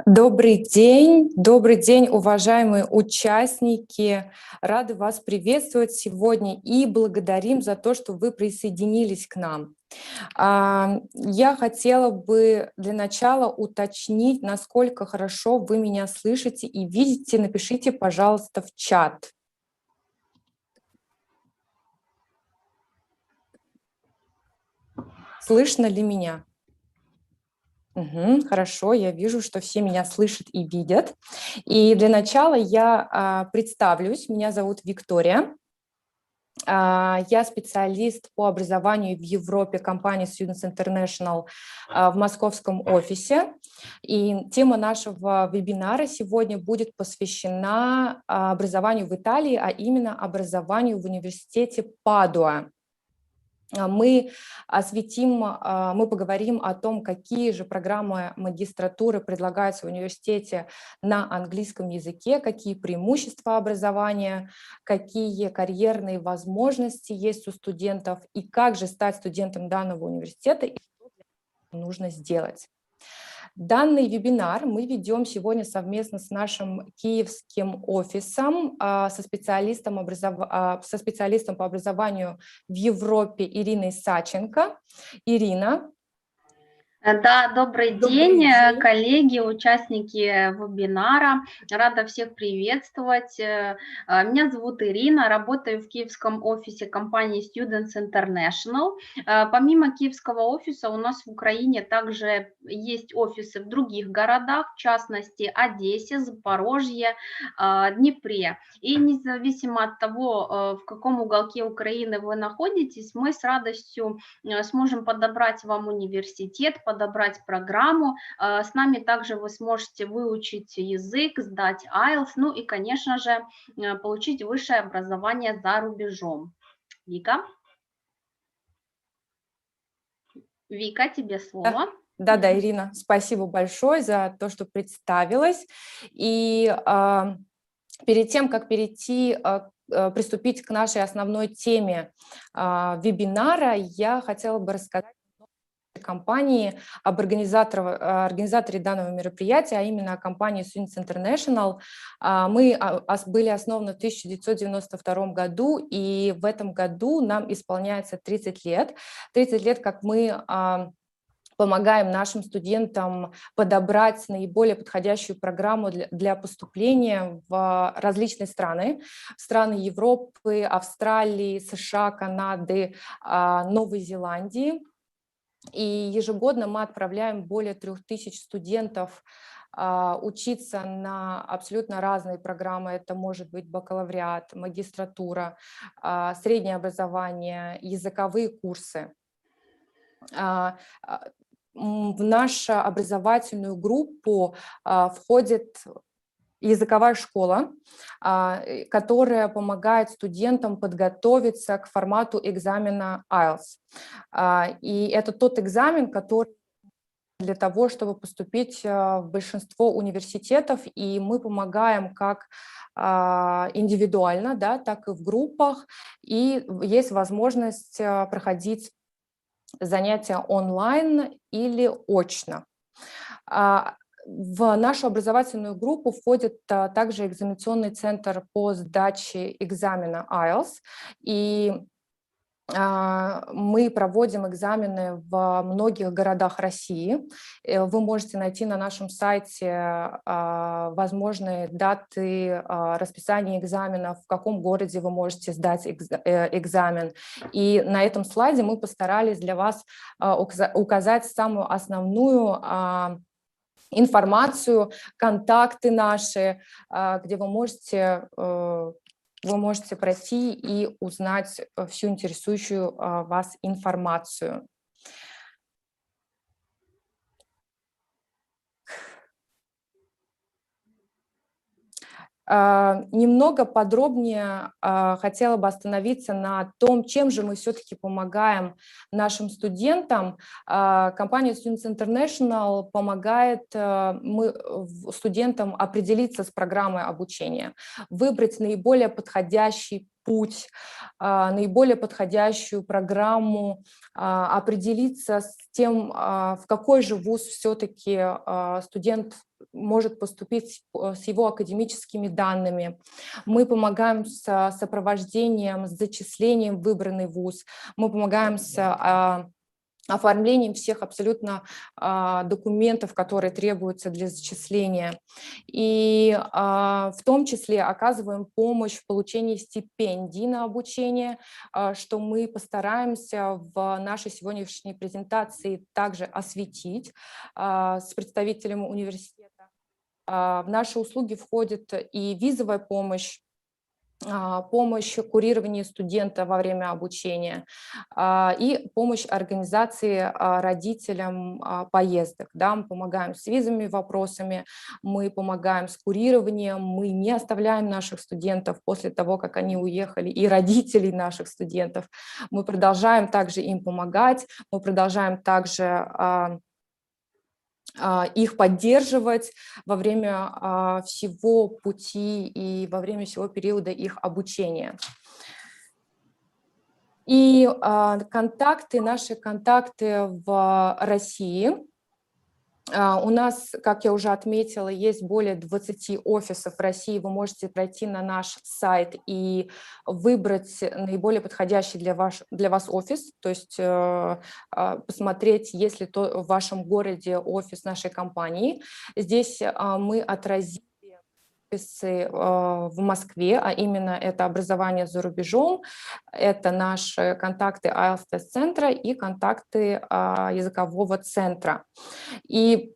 Добрый день, уважаемые участники. Рады вас приветствовать сегодня и благодарим за то, что вы присоединились к нам. Я хотела бы для начала уточнить, насколько хорошо вы меня слышите и видите. Напишите, пожалуйста, в чат. Слышно ли меня? Хорошо, я вижу, что все меня слышат и видят. И для начала я представлюсь. Меня зовут Виктория. Я специалист по образованию в Европе компании Students International в московском офисе. И тема нашего вебинара сегодня будет посвящена образованию в Италии, а именно образованию в университете Падуа. Мы поговорим о том, какие же программы магистратуры предлагаются в университете на английском языке, какие преимущества образования, какие карьерные возможности есть у студентов и как же стать студентом данного университета и что для этого нужно сделать. Данный вебинар мы ведем сегодня совместно с нашим киевским офисом, со специалистом по образованию в Европе Ириной Саченко. Ирина. Да, добрый день, коллеги, участники вебинара. Рада всех приветствовать. Меня зовут Ирина, работаю в киевском офисе компании Students International. Помимо киевского офиса у нас в Украине также есть офисы в других городах, в частности Одессе, Запорожье, Днепре. И независимо от того, в каком уголке Украины вы находитесь, мы с радостью сможем подобрать вам университет, подобрать программу. С нами также вы сможете выучить язык, сдать IELTS, ну и, конечно же, получить высшее образование за рубежом. Вика, тебе слово. Да, Ирина, спасибо большое за то, что представилась. И перед тем, как приступить к нашей основной теме вебинара, я хотела бы рассказать компании об организаторе данного мероприятия, а именно о компании Students International. Мы были основаны в 1992 году, и в этом году нам исполняется 30 лет. 30 лет, как мы помогаем нашим студентам подобрать наиболее подходящую программу для поступления в различные страны. Страны Европы, Австралии, США, Канады, Новой Зеландии. И ежегодно мы отправляем более 3000 студентов учиться на абсолютно разные программы. Это может быть бакалавриат, магистратура, среднее образование, языковые курсы. В нашу образовательную группу входит языковая школа, которая помогает студентам подготовиться к формату экзамена IELTS. И это тот экзамен, который для того, чтобы поступить в большинство университетов, и мы помогаем как индивидуально, да, так и в группах, и есть возможность проходить занятия онлайн или очно. В нашу образовательную группу входит также экзаменационный центр по сдаче экзамена IELTS, и мы проводим экзамены в многих городах России. Вы можете найти на нашем сайте возможные даты расписания экзаменов, в каком городе вы можете сдать экзамен. И на этом слайде мы постарались для вас указать самую основную информацию, контакты наши, где вы можете пройти и узнать всю интересующую вас информацию. Немного подробнее хотела бы остановиться на том, чем же мы все-таки помогаем нашим студентам. Компания Students International помогает студентам определиться с программой обучения, выбрать наиболее подходящий путь, наиболее подходящую программу, определиться с тем, в какой же вуз все-таки студент может поступить с его академическими данными. Мы помогаем с сопровождением, с зачислением в выбранный вуз. Мы помогаем с оформлением всех абсолютно документов, которые требуются для зачисления. И в том числе оказываем помощь в получении стипендий на обучение, что мы постараемся в нашей сегодняшней презентации также осветить с представителем университета. В наши услуги входит и визовая помощь, помощь курированию студента во время обучения и помощь организации родителям поездок. Да, мы помогаем с визовыми вопросами, мы помогаем с курированием, мы не оставляем наших студентов после того, как они уехали, и родителей наших студентов. Мы продолжаем также им помогать, мы продолжаем также их поддерживать во время всего пути и во время всего периода их обучения. И контакты, наши контакты в России. У нас, как я уже отметила, есть более 20 офисов в России. Вы можете пройти на наш сайт и выбрать наиболее подходящий для вас офис, то есть посмотреть, есть ли в вашем городе офис нашей компании. Здесь мы отразили офисы в Москве, а именно это образование за рубежом, это наши контакты IELTS-центра и контакты языкового центра. И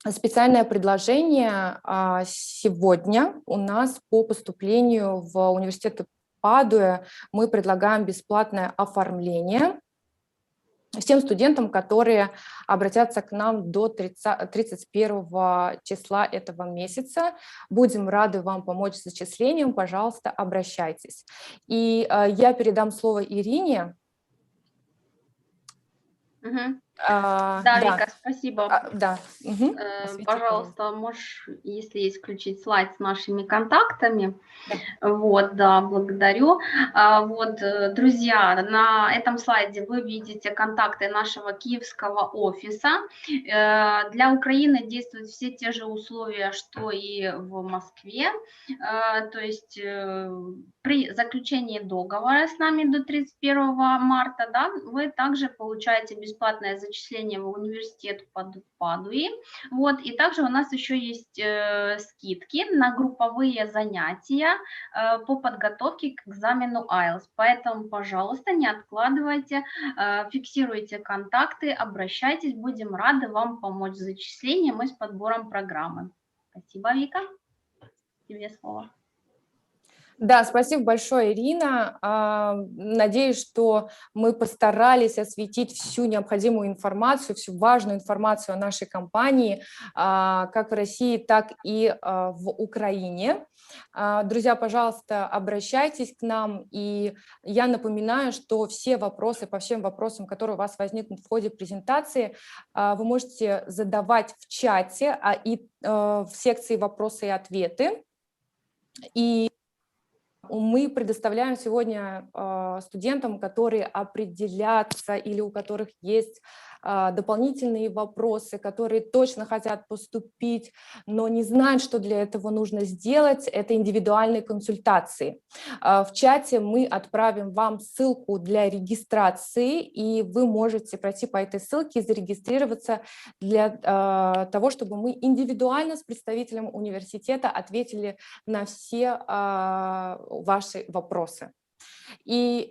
специальное предложение сегодня у нас по поступлению в университет Падуа. Мы предлагаем бесплатное оформление всем студентам, которые обратятся к нам до 31 числа этого месяца. Будем рады вам помочь с зачислением. Пожалуйста, обращайтесь. И я передам слово Ирине. Да, Вика, спасибо. Да. Пожалуйста, можешь, если есть, включить слайд с нашими контактами. Да. Вот, да, благодарю. Вот, друзья, на этом слайде вы видите контакты нашего киевского офиса. Для Украины действуют все те же условия, что и в Москве. То есть при заключении договора с нами до 31 марта, да, вы также получаете бесплатное зачисление в университет ПАДУИ. Вот, и также у нас еще есть скидки на групповые занятия по подготовке к экзамену IELTS. Поэтому, пожалуйста, не откладывайте, фиксируйте контакты, обращайтесь, будем рады вам помочь с зачислением и с подбором программы. Спасибо, Вика. Тебе слово. Да, спасибо большое, Ирина. Надеюсь, что мы постарались осветить всю необходимую информацию, всю важную информацию о нашей компании, как в России, так и в Украине. Друзья, пожалуйста, обращайтесь к нам, и я напоминаю, что все вопросы, по всем вопросам, которые у вас возникнут в ходе презентации, вы можете задавать в чате и в секции «Вопросы и ответы». И мы предоставляем сегодня студентам, которые определятся или у которых есть дополнительные вопросы, которые точно хотят поступить, но не знают, что для этого нужно сделать, это индивидуальные консультации. В чате мы отправим вам ссылку для регистрации, и вы можете пройти по этой ссылке и зарегистрироваться для того, чтобы мы индивидуально с представителем университета ответили на все ваши вопросы. И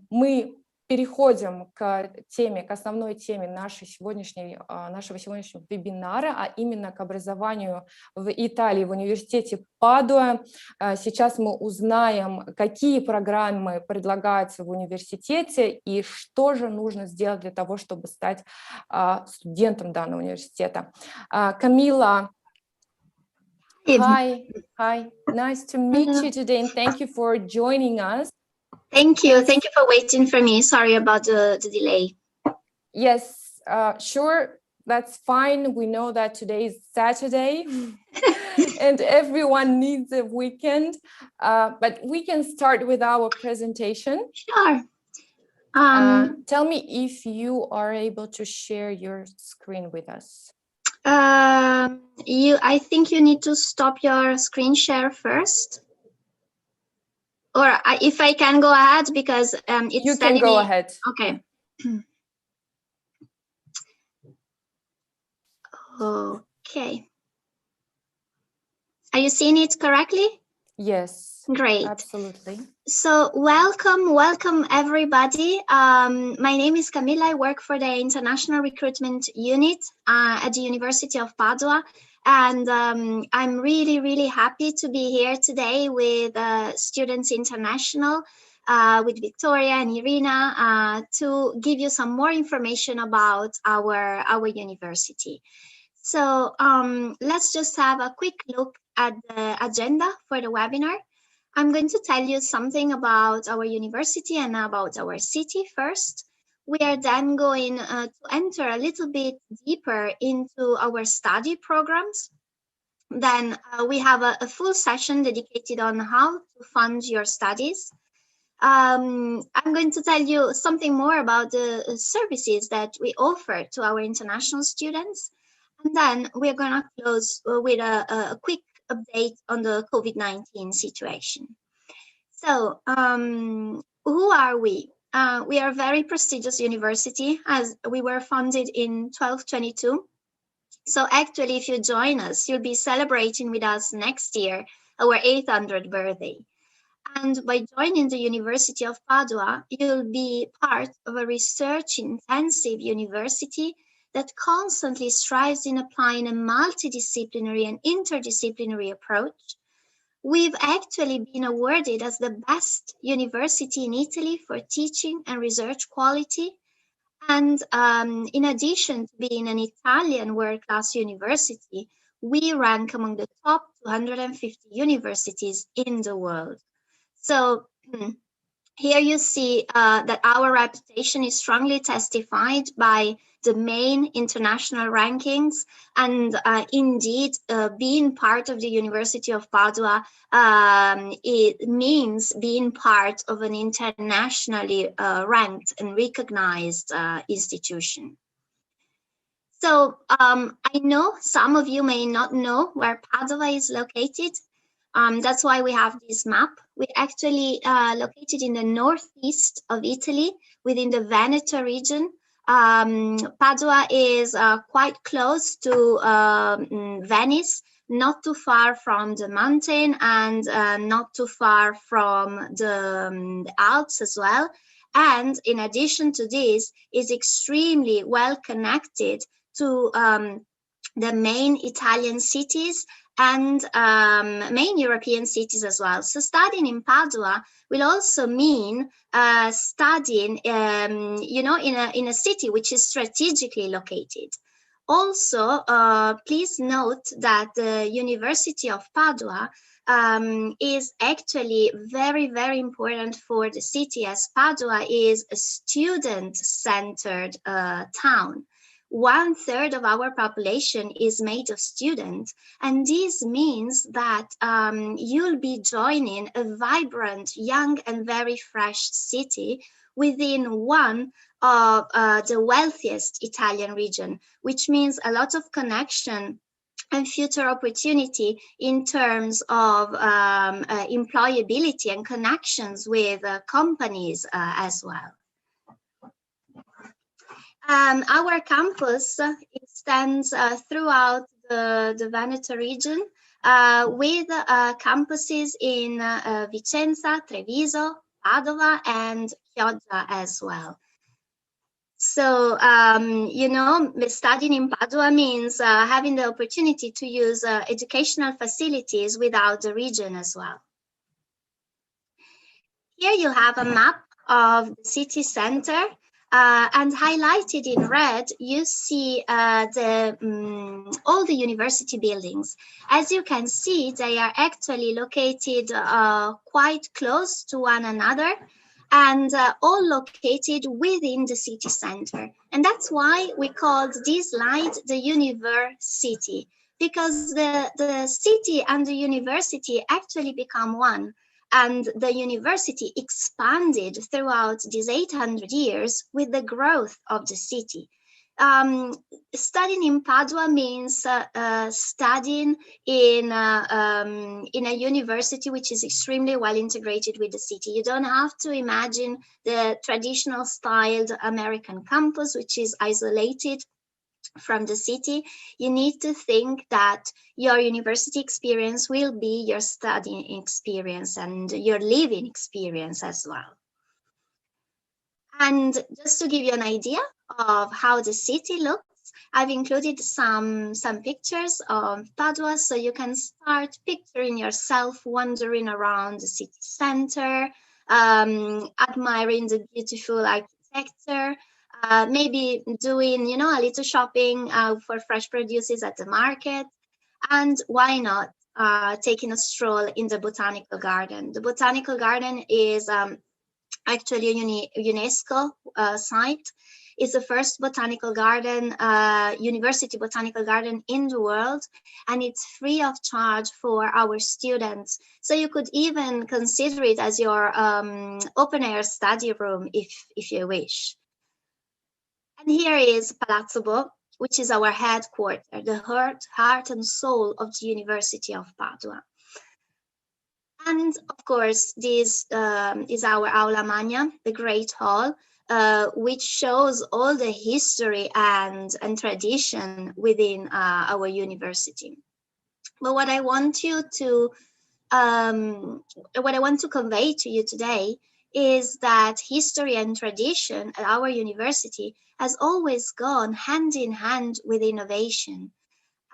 мы переходим к теме, к основной теме нашего сегодняшнего вебинара, а именно к образованию в Италии, в университете Падуа. Сейчас мы узнаем, какие программы предлагаются в университете и что же нужно сделать для того, чтобы стать студентом данного университета. Камила, hi, nice to meet you today, and thank you for joining us. Thank you for waiting for me. Sorry about the delay. Yes, sure, that's fine. We know that today is Saturday and everyone needs a weekend, but we can start with our presentation. Sure. Tell me if you are able to share your screen with us. I think you need to stop your screen share first. Or if I can go ahead, because it's you can go ahead. Okay. Okay. Are you seeing it correctly? Yes. Great. Absolutely. So welcome everybody. My name is Camilla. I work for the International Recruitment Unit at the University of Padua. And I'm really happy to be here today with Students International, with Victoria and Irina, to give you some more information about our university. So let's just have a quick look at the agenda for the webinar. I'm going to tell you something about our university and about our city first. We are then going to enter a little bit deeper into our study programs. Then we have a full session dedicated on how to fund your studies. I'm going to tell you something more about the services that we offer to our international students. And then we're going to close with a quick update on the COVID-19 situation. So who are we? We are a very prestigious university, as we were founded in 1222. So actually, if you join us, you'll be celebrating with us next year our 800th birthday. And by joining the University of Padua, you'll be part of a research-intensive university that constantly strives in applying a multidisciplinary and interdisciplinary approach. We've actually been awarded as the best university in Italy for teaching and research quality. And in addition to being an Italian world-class university, we rank among the top 250 universities in the world. So here you see that our reputation is strongly testified by the main international rankings, and indeed being part of the University of Padua, it means being part of an internationally ranked and recognized institution. So I know some of you may not know where Padua is located. That's why we have this map. We're actually located in the northeast of Italy, within the Veneto region. Padua is quite close to Venice, not too far from the mountain, and not too far from the Alps as well. And in addition to this, is extremely well connected to the main Italian cities and main European cities as well. So studying in Padua will also mean studying, in a city which is strategically located. Also, please note that the University of Padua is actually very important for the city, as Padua is a student-centered town. 1/3 of our population is made of students, and this means that you'll be joining a vibrant, young and very fresh city within one of the wealthiest Italian region, which means a lot of connection and future opportunity in terms of employability and connections with companies as well. Our campus extends throughout the Veneto region with campuses in Vicenza, Treviso, Padova, and Chioggia as well. So, studying in Padua means having the opportunity to use educational facilities without the region as well. Here you have a map of the city center. And highlighted in red, you see all the university buildings. As you can see, they are actually located quite close to one another, and all located within the city center. And that's why we called this light the University, because the city and the university actually become one. And the university expanded throughout these 800 years with the growth of the city. Studying in Padua means studying in a university which is extremely well integrated with the city. You don't have to imagine the traditional styled American campus, which is isolated from the city. You need to think that your university experience will be your studying experience and your living experience as well. And just to give you an idea of how the city looks, I've included some pictures of Padua, so you can start picturing yourself wandering around the city center, admiring the beautiful architecture, maybe doing, you know, a little shopping for fresh produces at the market, and why not taking a stroll in the botanical garden. The botanical garden is actually a UNESCO site. It's the first botanical garden, university botanical garden in the world, and it's free of charge for our students. So you could even consider it as your open air study room if you wish. And here is Palazzo Bo, which is our headquarters, the heart and soul of the University of Padua. And of course, this is our Aula Magna, the Great Hall, which shows all the history and tradition within our university. But what I want to convey to you today is that history and tradition at our university has always gone hand in hand with innovation.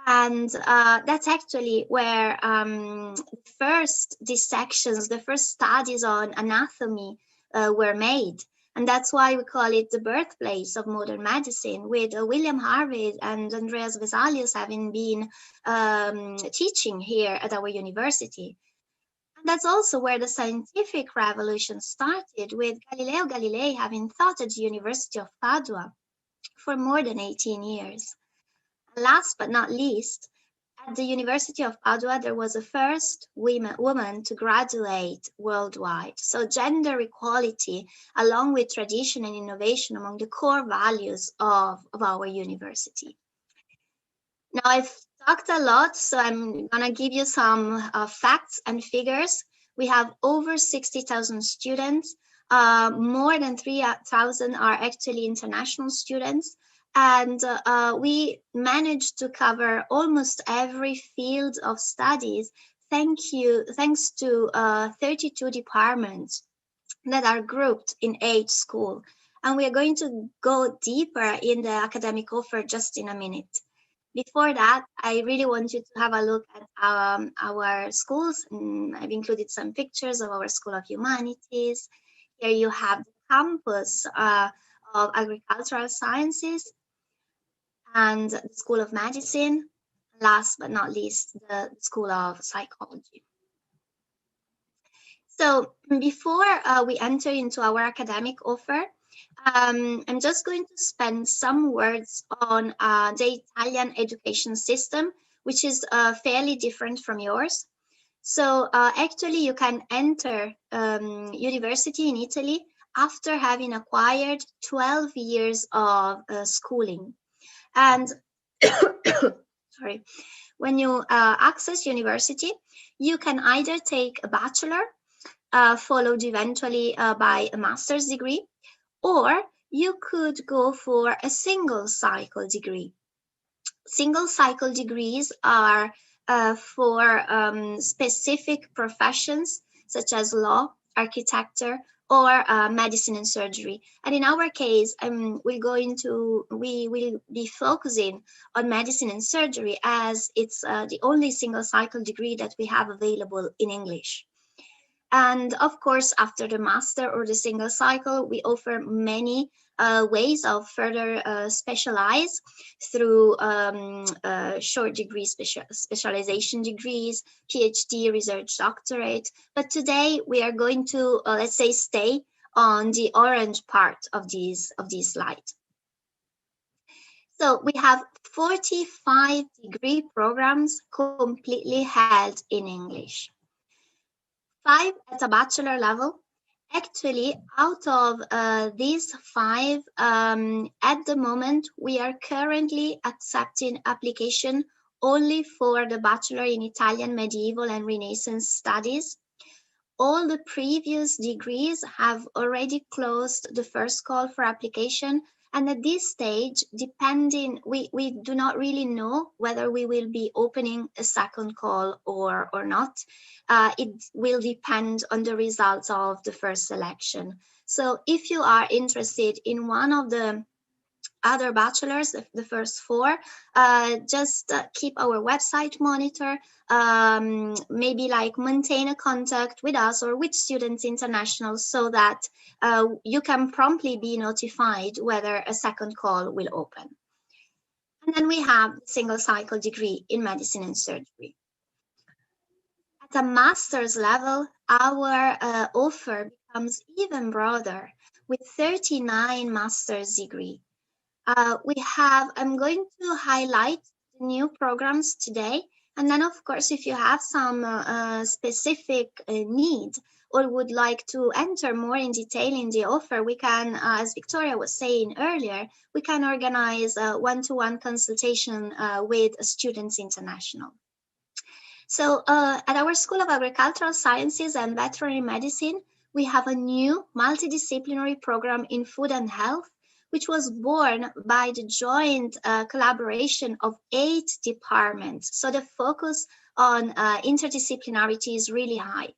And that's actually where the first dissections, the first studies on anatomy were made. And that's why we call it the birthplace of modern medicine, with William Harvey and Andreas Vesalius having been teaching here at our university. And that's also where the scientific revolution started, with Galileo Galilei having taught at the University of Padua for more than 18 years. Last but not least, at the University of Padua, there was the first woman to graduate worldwide. So gender equality, along with tradition and innovation, among the core values of our university. Now, I've talked a lot, so I'm gonna give you some facts and figures. We have over 60,000 students. More than 3,000 are actually international students. And we managed to cover almost every field of studies thanks to 32 departments that are grouped in 8 schools. And we are going to go deeper in the academic offer just in a minute. Before that, I really want you to have a look at our schools. I've included some pictures of our School of Humanities. Here you have the campus of Agricultural Sciences and the School of Medicine, last but not least, the School of Psychology. So before we enter into our academic offer, I'm just going to spend some words on the Italian education system, which is fairly different from yours. So actually, you can enter university in Italy after having acquired 12 years of schooling. And sorry, when you access university, you can either take a bachelor, followed eventually by a master's degree, or you could go for a single cycle degree. Single cycle degrees are for specific professions such as law, architecture, or medicine and surgery. And in our case, we will be focusing on medicine and surgery, as it's the only single cycle degree that we have available in English. And of course, after the master or the single cycle, we offer many ways of further specialize through short degree specialization degrees, PhD, research doctorate. But today we are going to, let's say, stay on the orange part of these slide. So we have 45 degree programs completely held in English. 5 at a bachelor level Actually, out of these 5, at the moment, we are currently accepting application only for the Bachelor in Italian Medieval and Renaissance Studies. All the previous degrees have already closed the first call for application. And at this stage, depending, we do not really know whether we will be opening a second call or not. It will depend on the results of the first selection. So if you are interested in one of the other bachelors, the first 4, just keep our website monitor, maybe like maintain a contact with us or with Students International so that you can promptly be notified whether a second call will open. And then we have single cycle degree in medicine and surgery. At a master's level, our offer becomes even broader with 39 master's degree. I'm going to highlight the new programs today. And then, of course, if you have some specific need or would like to enter more in detail in the offer, we can, as Victoria was saying earlier, we can organize a one-to-one consultation with Students International. So at our School of Agricultural Sciences and Veterinary Medicine, we have a new multidisciplinary program in food and health, which was born by the joint collaboration of 8 departments. So the focus on interdisciplinarity is really high.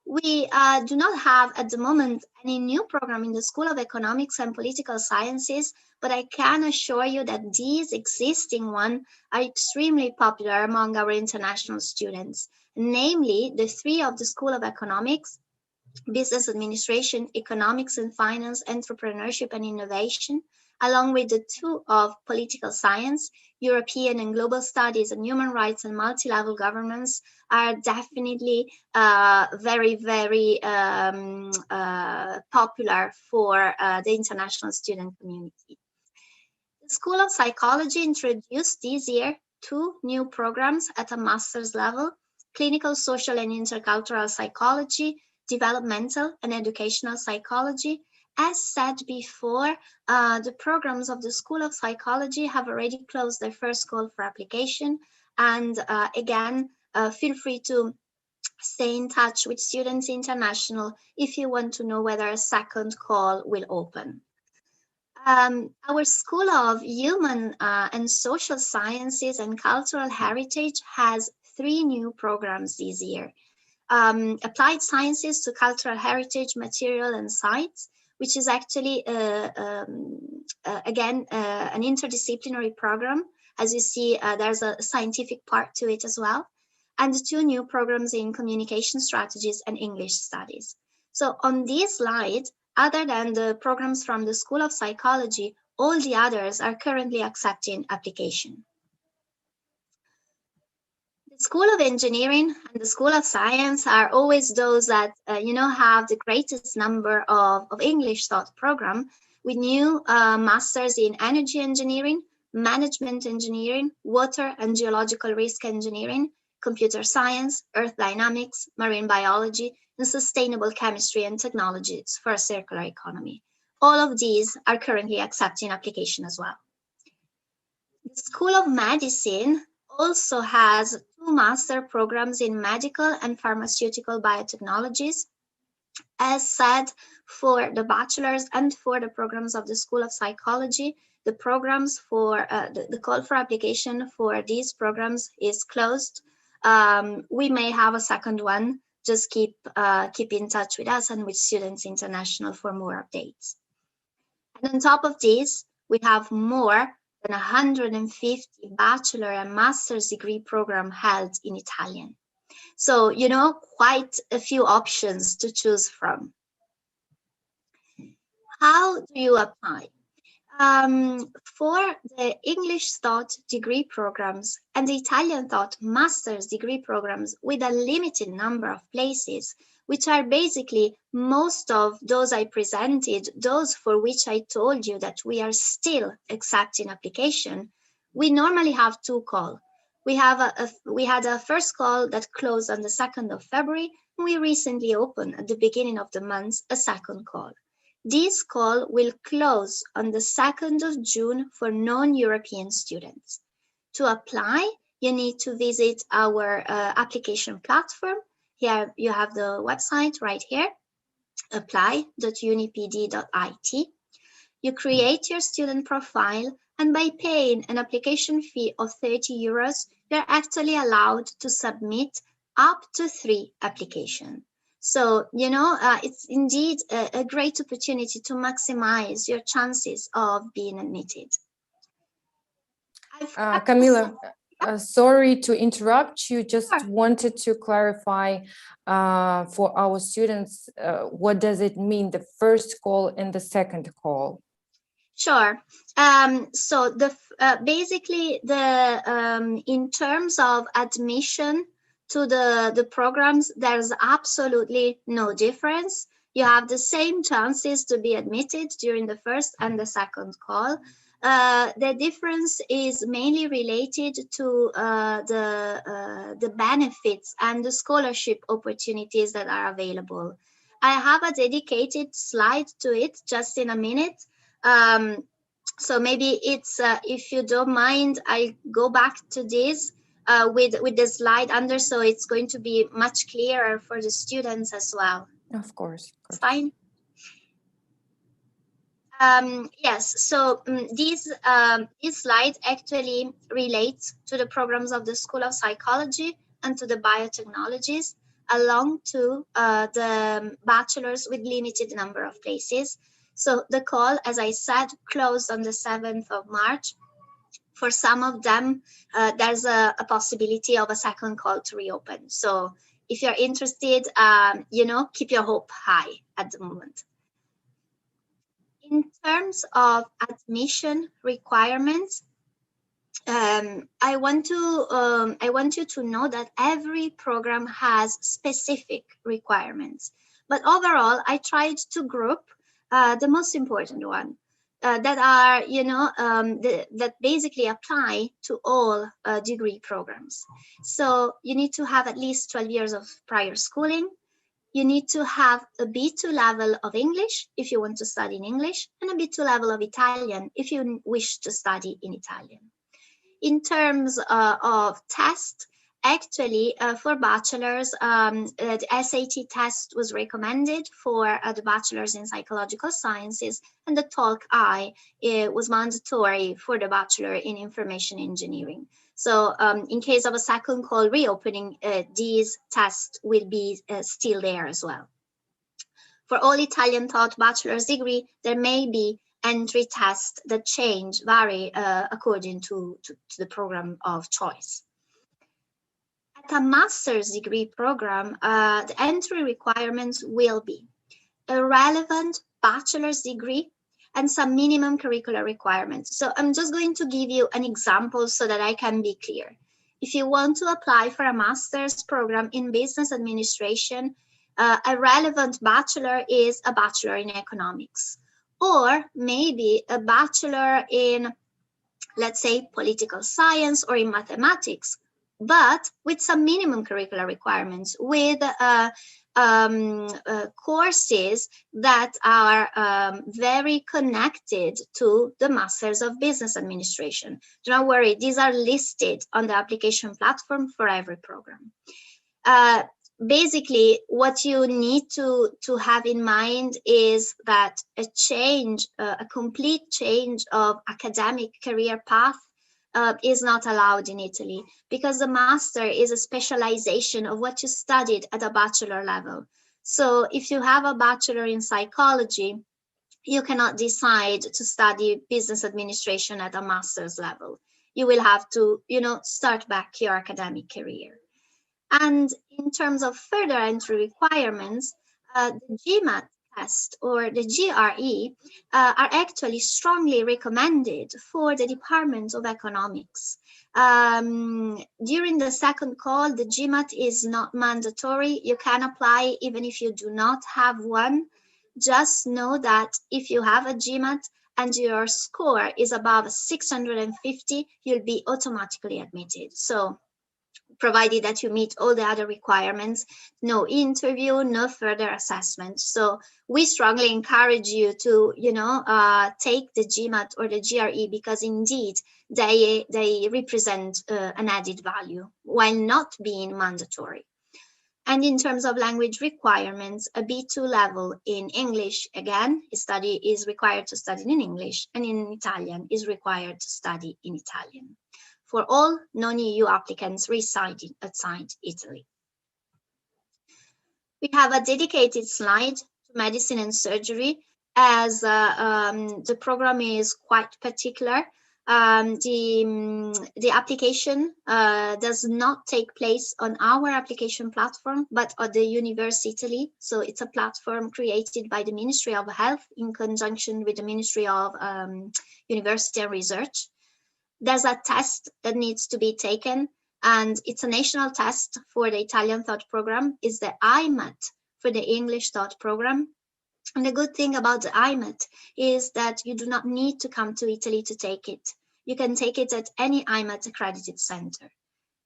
We do not have at the moment any new program in the School of Economics and Political Sciences, but I can assure you that these existing ones are extremely popular among our international students, namely the 3 of the School of Economics, Business Administration, Economics and Finance, Entrepreneurship and Innovation, along with the 2 of Political Science, European and Global Studies and Human Rights and Multi-Level Governance are definitely very, very popular for the international student community. The School of Psychology introduced this year 2 new programs at a master's level, Clinical, Social and Intercultural Psychology, Developmental and Educational Psychology. As said before, the programs of the School of Psychology have already closed their first call for application. And again, feel free to stay in touch with Students International if you want to know whether a second call will open. Our School of Human and Social Sciences and Cultural Heritage has 3 new programs this year. Applied Sciences to Cultural Heritage, Material and Sites, which is actually, again, an interdisciplinary program. As you see, there's a scientific part to it as well. And 2 new programs in Communication Strategies and English Studies. So on this slide, other than the programs from the School of Psychology, all the others are currently accepting application. The School of Engineering and the School of Science are always those that, have the greatest number of English taught program with new masters in Energy Engineering, Management Engineering, Water and Geological Risk Engineering, Computer Science, Earth Dynamics, Marine Biology, and Sustainable Chemistry and Technologies for a Circular Economy. All of these are currently accepting application as well. The School of Medicine also has 2 master programs in medical and pharmaceutical biotechnologies. As said, for the bachelors and for the programs of the School of Psychology, the programs for the call for application for these programs is closed. We may have a second one. Just keep in touch with us and with Students International for more updates. And on top of this, we have more than 150 bachelor and master's degree program held in Italian. So, quite a few options to choose from. How do you apply? For the English taught degree programs and the Italian taught master's degree programs with a limited number of places, which are basically most of those I presented, those for which I told you that we are still accepting application, we normally have 2 calls. We had a first call that closed on the 2nd of February, We recently opened at the beginning of the month a second call. This call will close on the 2nd of June for non-European students. To apply, you need to visit our application platform. Here you have the website right here, apply.unipd.it. You create your student profile, and by paying an application fee of 30 euros, you're actually allowed to submit up to 3 applications. So, you know, it's indeed a great opportunity to maximize your chances of being admitted. Camila, sorry to interrupt you, just wanted to clarify for our students, what does it mean, the first call and the second call? Sure. So basically in terms of admission to the programs, there's absolutely no difference. You have the same chances to be admitted during the first and the second call. The difference is mainly related to the benefits and the scholarship opportunities that are available. I have a dedicated slide to it just in a minute. So maybe it's, if you don't mind, I go back to this with the slide under, so it's going to be much clearer for the students as well. Of course. Fine. Yes, so this slide actually relates to the programs of the School of Psychology and to the biotechnologies, along to the bachelors with limited number of places. So the call, as I said, closed on the 7th of March. For some of them, there's a possibility of a second call to reopen. So if you're interested, you know, keep your hope high at the moment. In terms of admission requirements, I want you to know that every program has specific requirements. But overall, I tried to group the most important one that are, you know, that basically apply to all degree programs. So you need to have at least 12 years of prior schooling. You need to have a B2 level of English if you want to study in English, and a B2 level of Italian if you wish to study in Italian. In terms of test, actually for bachelors, the SAT test was recommended for the bachelors in psychological sciences, and the TOLC-I was mandatory for the bachelor in information engineering. So in case of a second call reopening, these tests will be still there as well. For all Italian taught bachelor's degree, there may be entry tests that vary according to the program of choice. At a master's degree program, the entry requirements will be a relevant bachelor's degree and some minimum curricular requirements. So I'm just going to give you an example so that I can be clear. If you want to apply for a master's program in business administration, a relevant bachelor is a bachelor in economics, or maybe a bachelor in, let's say, political science or in mathematics, but with some minimum curricular requirements, with courses that are very connected to the Masters of Business Administration. Do not worry, these are listed on the application platform for every program. Basically, what you need to have in mind is that a complete change of academic career path is not allowed in Italy, because the master is a specialization of what you studied at a bachelor level. So if you have a bachelor in psychology, you cannot decide to study business administration at a master's level. You will have to, you know, start back your academic career. And in terms of further entry requirements, the GMAT test or the GRE are actually strongly recommended for the Department of Economics. During the second call, the GMAT is not mandatory. You can apply even if you do not have one. Just know that if you have a GMAT and your score is above 650, you'll be automatically admitted. So provided that you meet all the other requirements, no interview, no further assessment. So we strongly encourage you to, take the GMAT or the GRE, because indeed they represent an added value while not being mandatory. And in terms of language requirements, a B2 level in English, again, is required to study in English, and in Italian is required to study in Italian for all non-EU applicants residing outside Italy. We have a dedicated slide to medicine and surgery, as the program is quite particular. The application does not take place on our application platform, but on the UNIVERSITETE. So it's a platform created by the Ministry of Health in conjunction with the Ministry of University and Research. There's a test that needs to be taken, and it's a national test for the Italian Thought program. Is the IMAT for the English Thought program. And the good thing about the IMAT is that you do not need to come to Italy to take it. You can take it at any IMAT accredited center.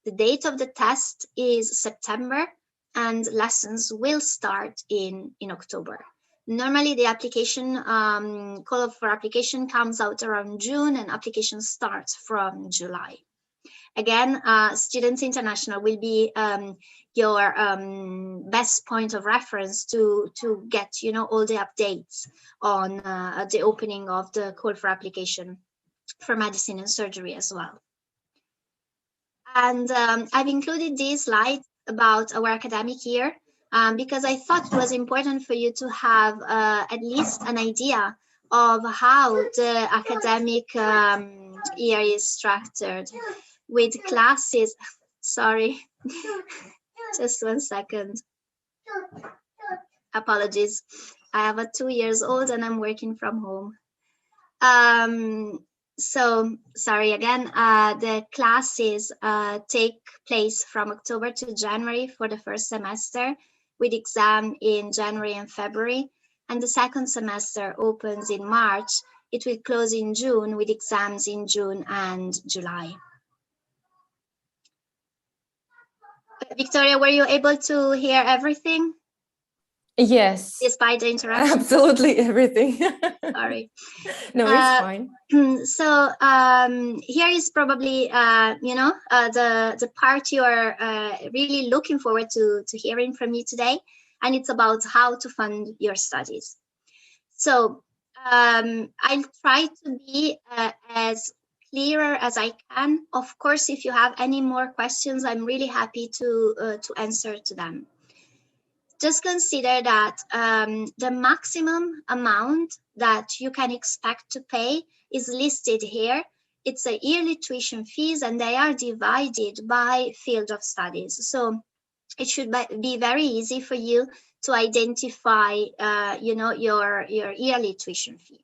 The date of the test is September, and lessons will start in October. Normally the application, call for application comes out around June, and application starts from July. Again, Students International will be your best point of reference to get all the updates on the opening of the call for application for medicine and surgery as well. And I've included these slides about our academic year because I thought it was important for you to have at least an idea of how the academic year is structured, with classes. Sorry, just 1 second. Apologies. I have a 2-year-old and I'm working from home. So sorry again. The classes take place from October to January for the first semester, with exam in January and February, and the second semester opens in March. It will close in June, with exams in June and July. Victoria, were you able to hear everything? Yes. Despite the interruption? Absolutely everything. Sorry. No, it's fine. So here is probably, the part you are really looking forward to hearing from me today, and it's about how to fund your studies. So I'll try to be as clearer as I can. Of course, if you have any more questions, I'm really happy to answer to them. Just consider that the maximum amount that you can expect to pay is listed here. It's a yearly tuition fees, and they are divided by field of studies. So it should be very easy for you to identify, your yearly tuition fee.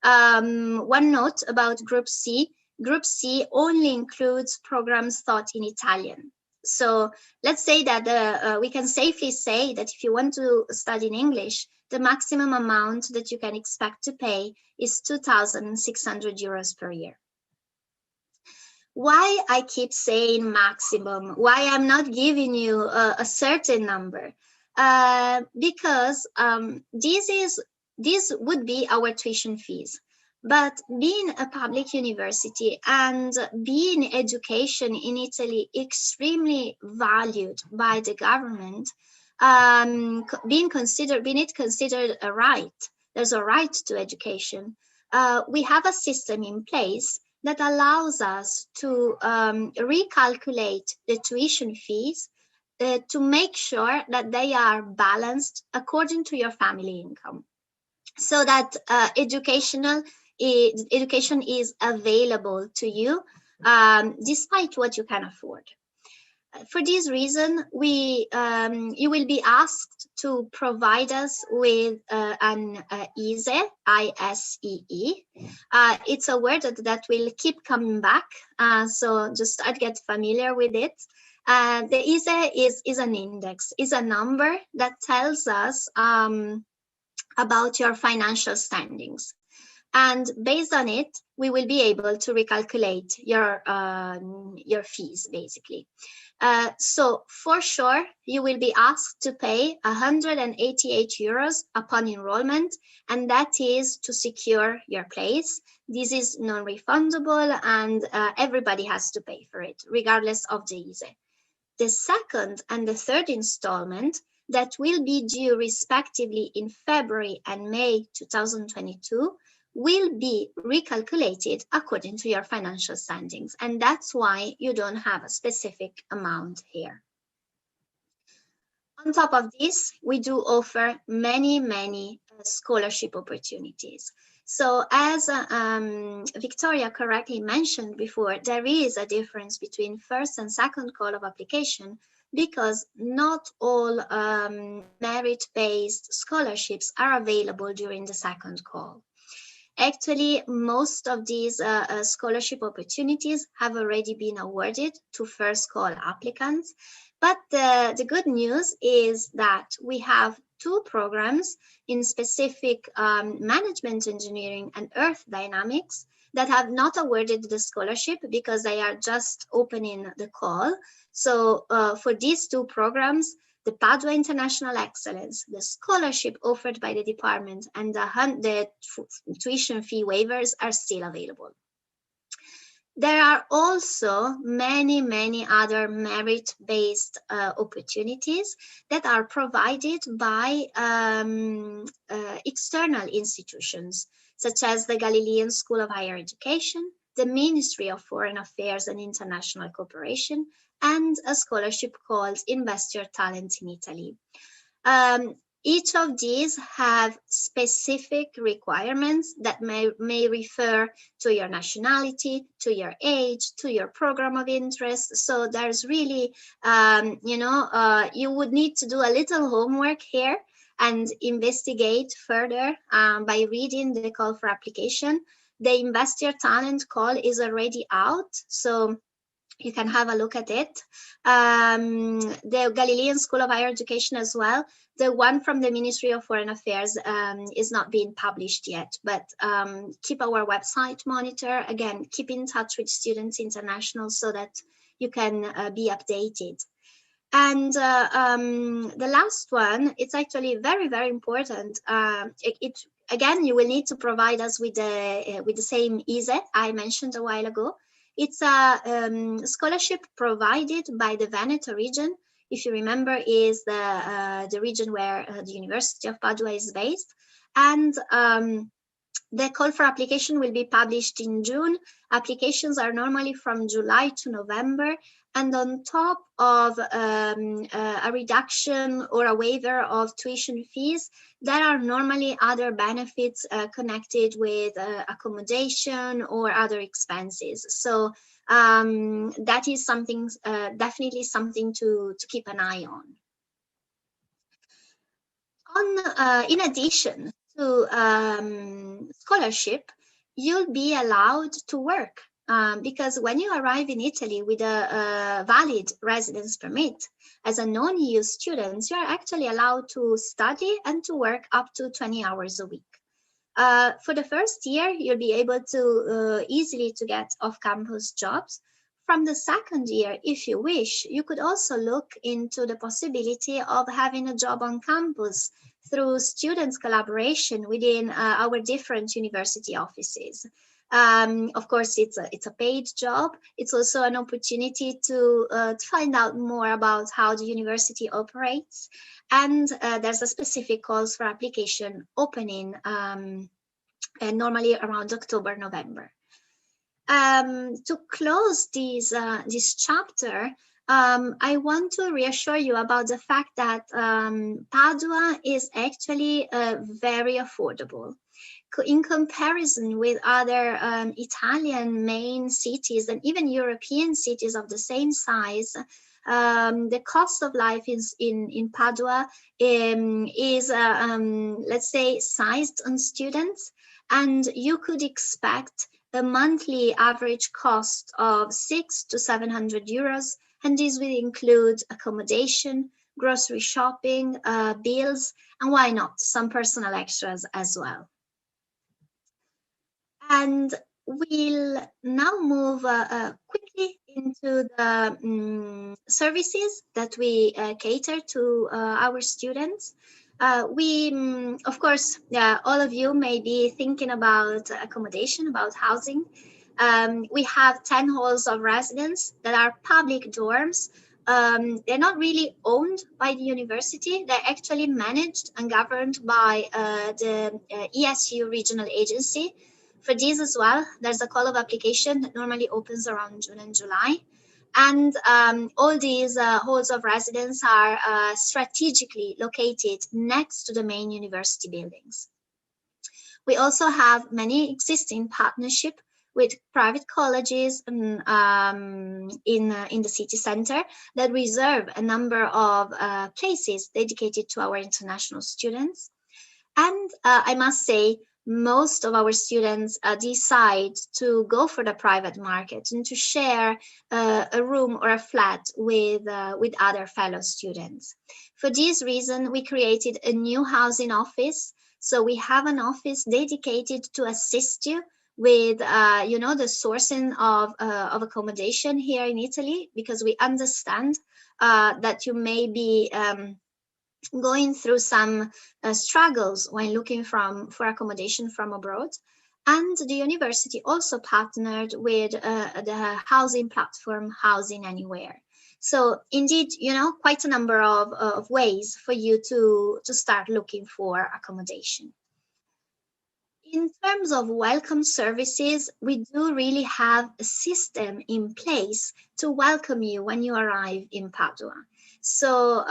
One note about Group C. Group C only includes programs taught in Italian. So let's say that we can safely say that if you want to study in English, the maximum amount that you can expect to pay is 2,600 euros per year. Why I keep saying maximum? Why I'm not giving you a certain number? Because these would be our tuition fees. But being a public university and being education in Italy extremely valued by the government, being it considered a right, there's a right to education. We have a system in place that allows us to recalculate the tuition fees to make sure that they are balanced according to your family income, so that education is available to you despite what you can afford. For this reason, you will be asked to provide us with an ISE, I-S-E-E. It's a word that will keep coming back, so just I'd get familiar with it. The ISE is an index, is a number that tells us about your financial standings. And based on it, we will be able to recalculate your fees, basically. So for sure, you will be asked to pay 188 euros upon enrollment, and that is to secure your place. This is non-refundable, and everybody has to pay for it, regardless of the ISE. The second and the third installment that will be due respectively in February and May 2022 will be recalculated according to your financial standings, and that's why you don't have a specific amount here. On top of this, we do offer many scholarship opportunities. So as Victoria correctly mentioned before, there is a difference between first and second call of application, because not all merit-based scholarships are available during the second call. Actually, most of these scholarship opportunities have already been awarded to first call applicants. But the good news is that we have two programs in specific management engineering and earth dynamics that have not awarded the scholarship because they are just opening the call. So for these two programs, the Padua International Excellence, the scholarship offered by the department, and the tuition fee waivers are still available. There are also many other merit-based opportunities that are provided by external institutions, such as the Galilean School of Higher Education, the Ministry of Foreign Affairs and International Cooperation, and a scholarship called Invest Your Talent in Italy. Each of these have specific requirements that may refer to your nationality, to your age, to your program of interest. So there's really, you would need to do a little homework here and investigate further by reading the call for application. The Invest Your Talent call is already out, so you can have a look at it. The Galilean School of Higher Education as well. The one from the Ministry of Foreign Affairs is not being published yet, but keep our website monitor. Again, keep in touch with Students International so that you can be updated. And the last one, it's actually very important. Again, you will need to provide us with the same ISE I mentioned a while ago. It's a scholarship provided by the Veneto region. If you remember, is the region where the University of Padua is based. And the call for application will be published in June. Applications are normally from July to November. And on top of a reduction or a waiver of tuition fees, there are normally other benefits connected with accommodation or other expenses. So that is something, definitely something to keep an eye on. In addition to scholarship, you'll be allowed to work. Because when you arrive in Italy with a valid residence permit, as a non-EU student, you are actually allowed to study and to work up to 20 hours a week. For the first year, you'll be able to easily to get off-campus jobs. From the second year, if you wish, you could also look into the possibility of having a job on campus through students' collaboration within our different university offices. Of course, it's a paid job. It's also an opportunity to find out more about how the university operates. And there's a specific calls for application opening normally around October, November. To close this chapter, I want to reassure you about the fact that Padua is actually very affordable. In comparison with other Italian main cities and even European cities of the same size, the cost of life in Padua is, let's say, sized on students, and you could expect a monthly average cost of 600 to 700 euros, and this will include accommodation, grocery shopping, bills, and why not, some personal extras as well. And we'll now move quickly into the services that we cater to our students. Of course, all of you may be thinking about accommodation, about housing. We have 10 halls of residence that are public dorms. They're not really owned by the university. They're actually managed and governed by the ESU regional agency. For these as well, there's a call of application that normally opens around June and July. And all these halls of residence are strategically located next to the main university buildings. We also have many existing partnerships with private colleges in the city center that reserve a number of places dedicated to our international students. And I must say, most of our students decide to go for the private market and to share a room or a flat with other fellow students. For this reason, we created a new housing office. So we have an office dedicated to assist you with the sourcing of accommodation here in Italy, because we understand that you may be going through some struggles when looking for accommodation from abroad. And the university also partnered with the housing platform Housing Anywhere. So indeed, quite a number of ways for you to start looking for accommodation. In terms of welcome services, we do really have a system in place to welcome you when you arrive in Padua. So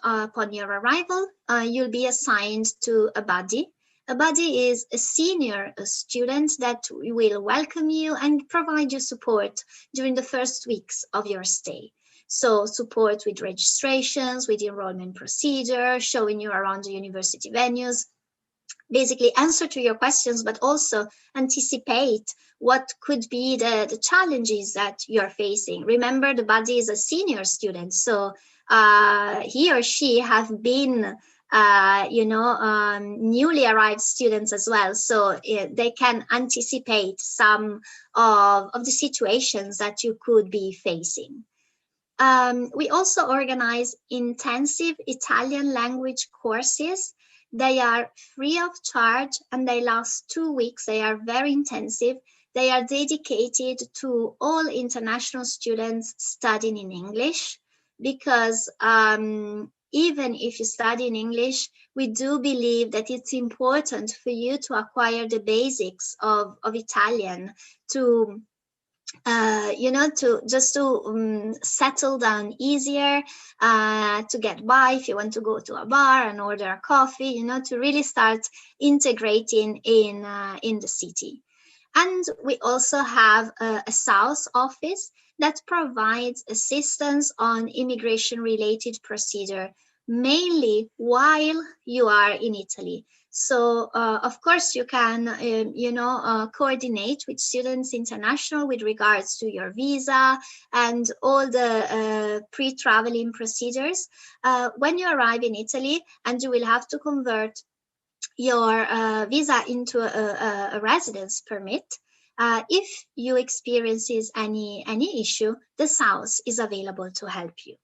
upon your arrival, you'll be assigned to a buddy. A buddy is a senior student that will welcome you and provide you support during the first weeks of your stay. So support with registrations, with enrollment procedure, showing you around the university venues, basically answer to your questions, but also anticipate what could be the challenges that you're facing. Remember, the buddy is a senior student, so he or she have been newly arrived students as well, so they can anticipate some of the situations that you could be facing. We also organize intensive Italian language courses. They are free of charge and they last 2 weeks. They are very intensive. They are dedicated to all international students studying in English, because even if you study in English, we do believe that it's important for you to acquire the basics of Italian to settle down easier, to get by if you want to go to a bar and order a coffee, to really start integrating in the city. And we also have a South office that provides assistance on immigration-related procedure, mainly while you are in Italy. So, of course, you can, coordinate with Students International with regards to your visa and all the pre-traveling procedures. When you arrive in Italy, and you will have to convert your visa into a residence permit, if you experience any issue, the South is available to help you.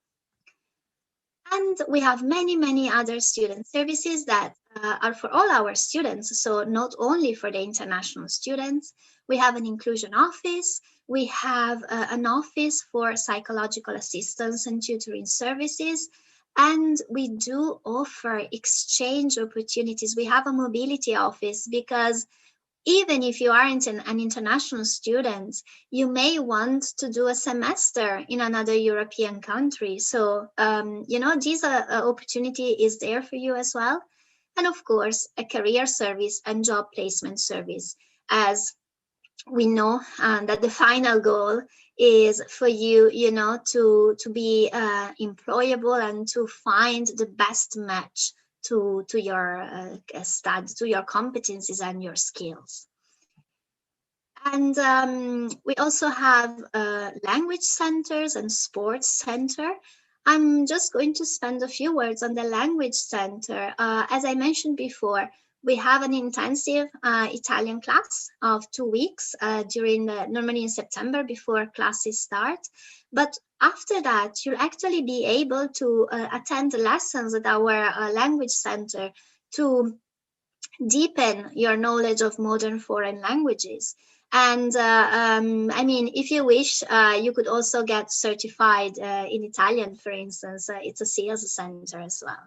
And we have many other student services that are for all our students. So not only for the international students, we have an inclusion office, we have an office for psychological assistance and tutoring services, and we do offer exchange opportunities. We have a mobility office, because even if you aren't an international student, you may want to do a semester in another European country. So, this opportunity is there for you as well. And of course, a career service and job placement service, as we know that the final goal is for you, to be employable and to find the best match to your studies, to your competencies and your skills. And we also have language centers and sports center. I'm just going to spend a few words on the language center. As I mentioned before, we have an intensive Italian class of 2 weeks normally in September before classes start. But after that, you'll actually be able to attend the lessons at our language center to deepen your knowledge of modern foreign languages. And I mean, if you wish, you could also get certified in Italian, for instance. It's a sales center as well.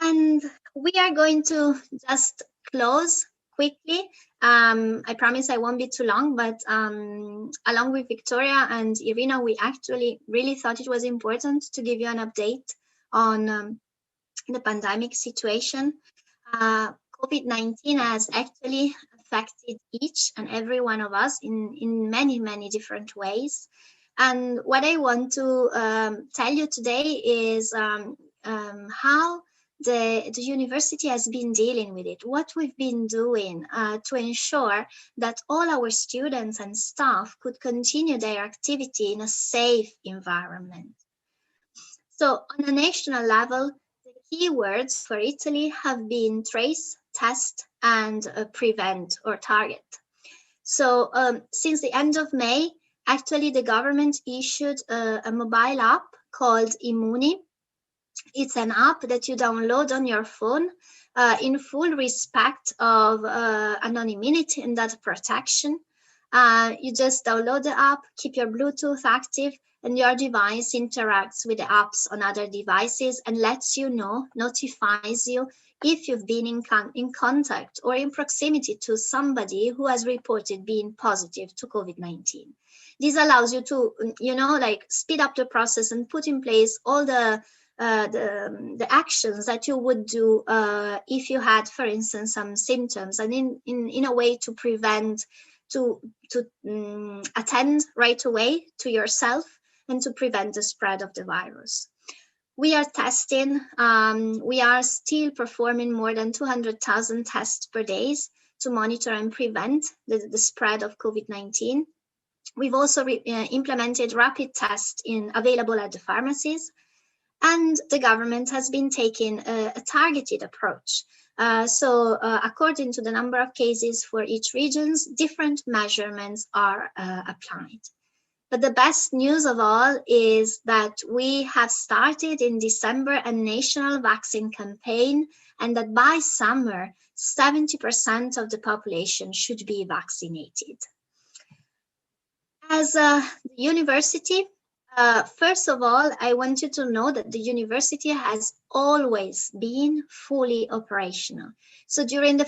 And we are going to just close quickly. I promise I won't be too long, but along with Victoria and Irina, we actually really thought it was important to give you an update on the pandemic situation. COVID-19 has actually affected each and every one of us in many, many different ways. And what I want to tell you today is how the university has been dealing with it, what we've been doing to ensure that all our students and staff could continue their activity in a safe environment. So on a national level, the key words for Italy have been trace, test, and prevent or target. So since the end of May, actually the government issued a mobile app called Immuni. It's an app that you download on your phone in full respect of anonymity and data protection. You just download the app, keep your Bluetooth active, and your device interacts with the apps on other devices and lets you know, notifies you if you've been in contact or in proximity to somebody who has reported being positive to COVID-19. This allows you to, you know, like speed up the process and put in place all the actions that you would do if you had, for instance, some symptoms, and in a way to prevent, to attend right away to yourself and to prevent the spread of the virus. We are testing, we are still performing more than 200,000 tests per day to monitor and prevent the spread of COVID-19. We've also implemented rapid tests available at the pharmacies, and the government has been taking a targeted approach. So according to the number of cases for each region, different measurements are applied. But the best news of all is that we have started in December a national vaccine campaign, and that by summer, 70% of the population should be vaccinated. As a university, first of all, I want you to know that the university has always been fully operational. So during the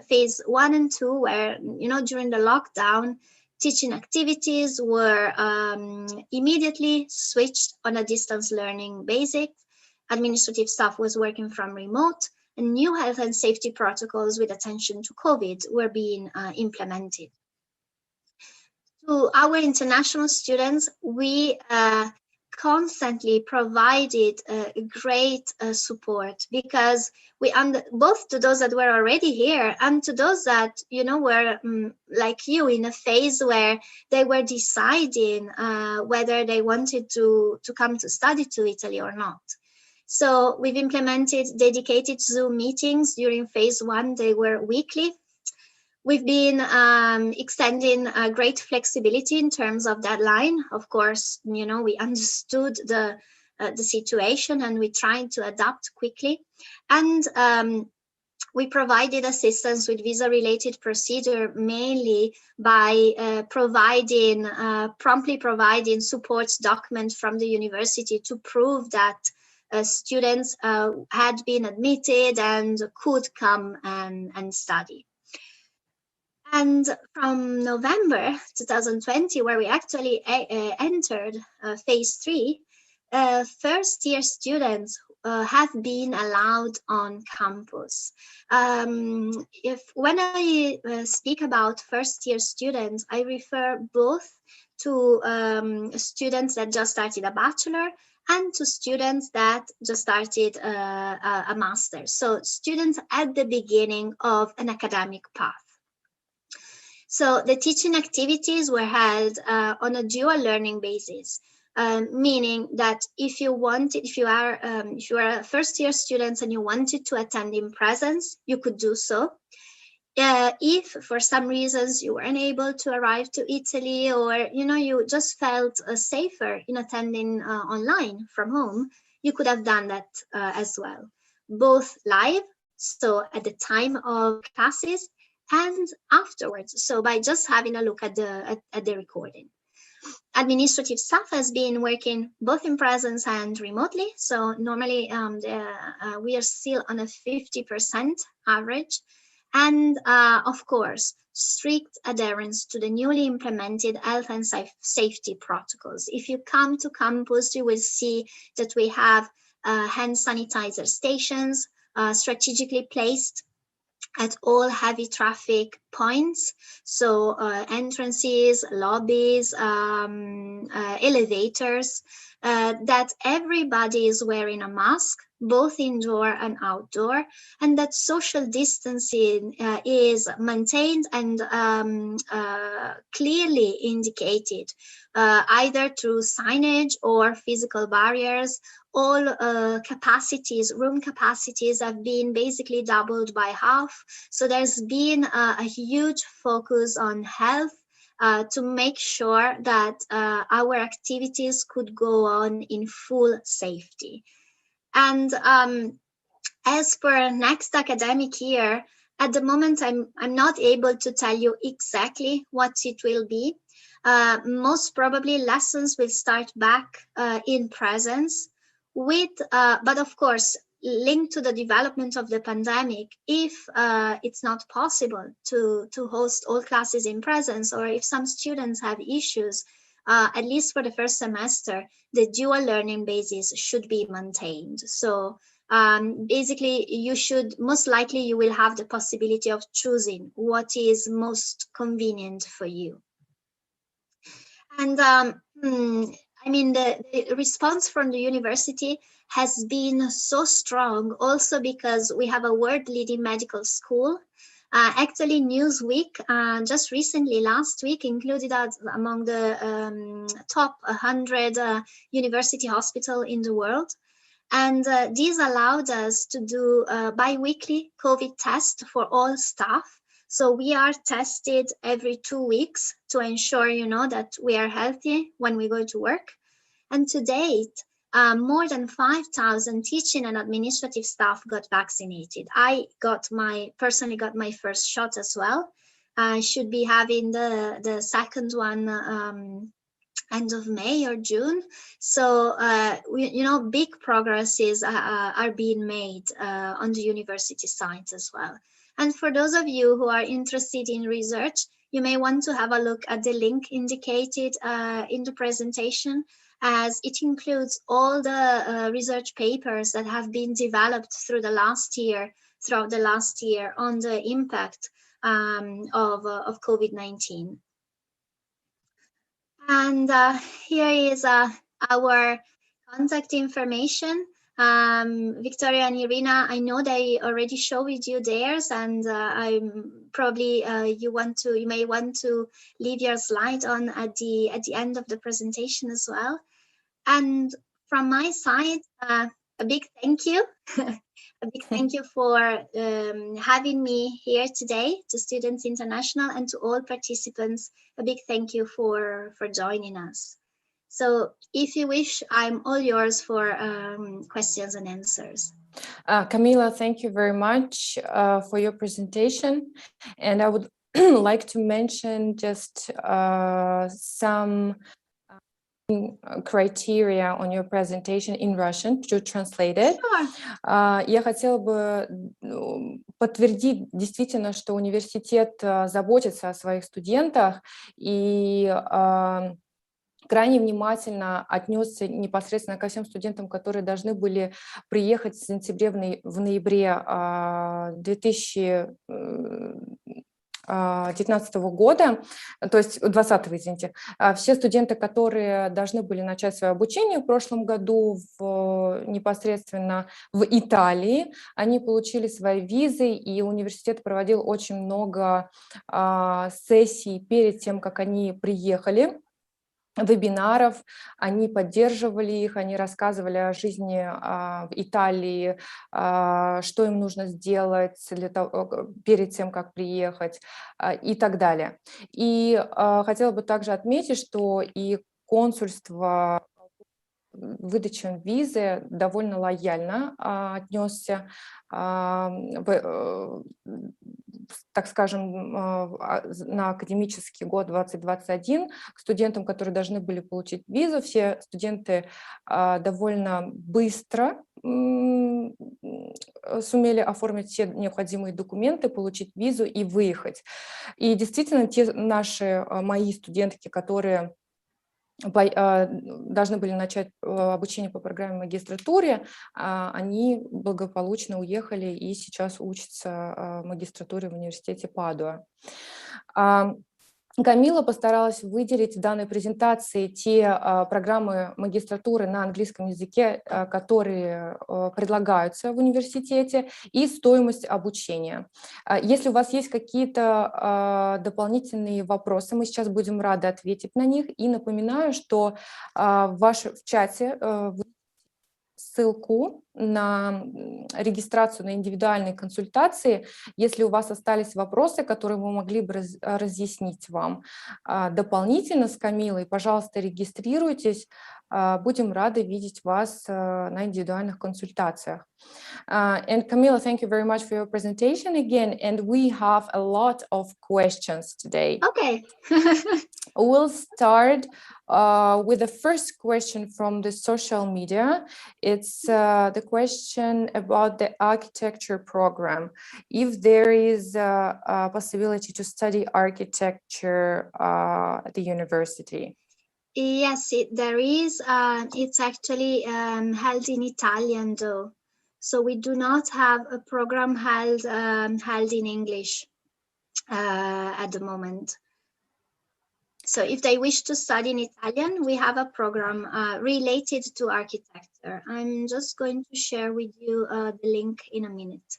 phase 1 and 2, where, you know, during the lockdown, teaching activities were immediately switched on a distance learning basis. Administrative staff was working from remote, and new health and safety protocols with attention to COVID were being implemented. To our international students, we constantly provided great support, because we both to those that were already here and to those that, you know, were like you in a phase where they were deciding whether they wanted to come to study to Italy or not. So we've implemented dedicated Zoom meetings. During phase 1, they were weekly. We've been extending great flexibility in terms of deadline. Of course, you know, we understood the situation and we tried to adapt quickly. And we provided assistance with visa-related procedure, mainly by promptly providing support documents from the university to prove that students had been admitted and could come and study. And from November 2020, where we actually entered phase 3, first-year students have been allowed on campus. When I speak about first-year students, I refer both to students that just started a bachelor and to students that just started a master's. So students at the beginning of an academic path. So the teaching activities were held on a dual learning basis. meaning that if you are a first-year student and you wanted to attend in presence, you could do so. If for some reasons you weren't able to arrive to Italy, or you just felt safer in attending online from home, you could have done that as well, both live, so at the time of classes, and afterwards, so by just having a look at the recording. Administrative staff has been working both in presence and remotely. So normally we are still on a 50% average. And of course, strict adherence to the newly implemented health and safety protocols. If you come to campus, you will see that we have hand sanitizer stations strategically placed at all heavy traffic points, so entrances, lobbies, elevators, that everybody is wearing a mask, both indoor and outdoor, and that social distancing is maintained and clearly indicated, either through signage or physical barriers. All room capacities have been basically doubled by half. So there's been a huge focus on health to make sure that our activities could go on in full safety. And as per next academic year, at the moment, I'm not able to tell you exactly what it will be. Most probably lessons will start back in presence, but of course, linked to the development of the pandemic, if it's not possible to host all classes in presence, or if some students have issues, at least for the first semester, the dual learning basis should be maintained. So basically, most likely you will have the possibility of choosing what is most convenient for you. And I mean, the response from the university has been so strong, also because we have a world-leading medical school. Actually, Newsweek just recently, last week, included us among the top 100 university hospitals in the world. And these allowed us to do bi-weekly COVID tests for all staff. So we are tested every 2 weeks to ensure, that we are healthy when we go to work. And to date, more than 5,000 teaching and administrative staff got vaccinated. I personally got my first shot as well. I should be having the second one end of May or June. So, big progresses are being made on the university side as well. And for those of you who are interested in research, you may want to have a look at the link indicated in the presentation, as it includes all the research papers that have been developed throughout the last year on the impact of COVID-19. And here is our contact information. Victoria and Irina, I know they already showed you theirs, and I'm probably you may want to leave your slide on at the end of the presentation as well. And from my side, a big thank you, a big thank you for having me here today, to Students International, and to all participants. A big thank you for joining us. So if you wish, I'm all yours for questions and answers. Camila, thank you very much for your presentation. And I would like to mention just some criteria on your presentation in Russian to translate it. Sure. Я хотела бы подтвердить действительно, что университет заботится о своих студентах и крайне внимательно отнесся непосредственно ко всем студентам, которые должны были приехать в сентябре, в ноябре 2019 года, то есть 2020, извините, все студенты, которые должны были начать свое обучение в прошлом году непосредственно в Италии, они получили свои визы, и университет проводил очень много сессий перед тем, как они приехали. вебинаров, они поддерживали их, они рассказывали о жизни в Италии, что им нужно сделать для того, перед тем, как приехать, и так далее. И хотела бы также отметить, что и консульство выдачам визы довольно лояльно отнесся, так скажем, на академический год 2021 к студентам, которые должны были получить визу. Все студенты довольно быстро сумели оформить все необходимые документы, получить визу и выехать. И действительно, те мои студентки, которые должны были начать обучение по программе магистратуре, они благополучно уехали и сейчас учатся в магистратуре в университете Падуа. Камила постаралась выделить в данной презентации те программы магистратуры на английском языке, которые предлагаются в университете, и стоимость обучения. Если у вас есть какие-то дополнительные вопросы, мы сейчас будем рады ответить на них. И напоминаю, что в чате ссылку на регистрацию на индивидуальные консультации. Если у вас остались вопросы, которые мы могли бы разъяснить вам дополнительно с Камилой, пожалуйста, регистрируйтесь. Будем рады видеть вас на индивидуальных консультациях. And Camila, thank you very much for your presentation again. And we have a lot of questions today. Okay. We'll start with the first question from the social media. It's the question about the architecture program. If there is a possibility to study architecture at the university. Yes, there is. It's actually held in Italian, though. So we do not have a program held in English at the moment. So if they wish to study in Italian, we have a program related to architecture. I'm just going to share with you the link in a minute.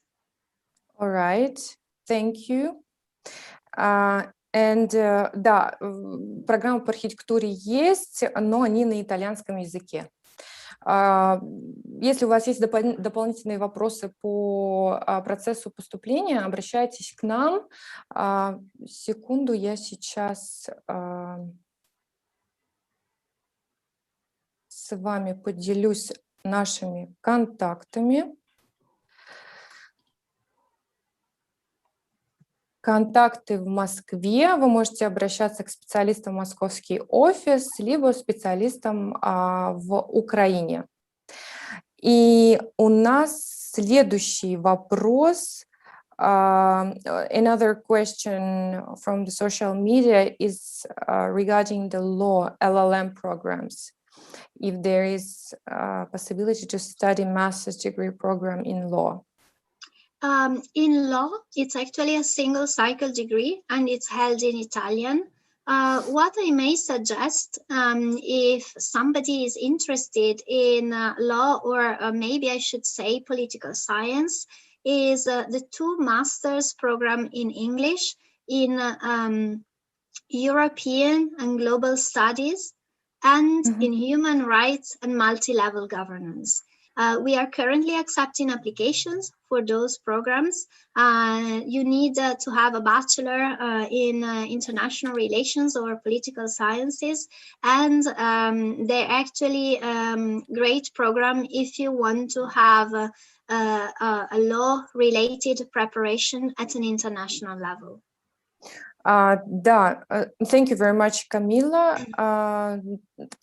All right, thank you. Да, программы по архитектуре есть, но они на итальянском языке. Если у вас есть дополнительные вопросы по процессу поступления, обращайтесь к нам. Секунду, я сейчас с вами поделюсь нашими контактами. Контакты в Москве. Вы можете обращаться к специалистам в московский офис, либо специалистам в Украине. И у нас следующий вопрос. Another question from the social media is regarding the law LLM programs. If there is a possibility to study master's degree program in law. In law, it's actually a single cycle degree and it's held in Italian. What I may suggest, if somebody is interested in law, or maybe I should say political science, is the 2 master's program in English in European and global studies and in human rights and multi-level governance. We are currently accepting applications for those programs. You need to have a bachelor in international relations or political sciences, and they're actually great program if you want to have a law-related preparation at an international level. Да, thank you very much, Камила.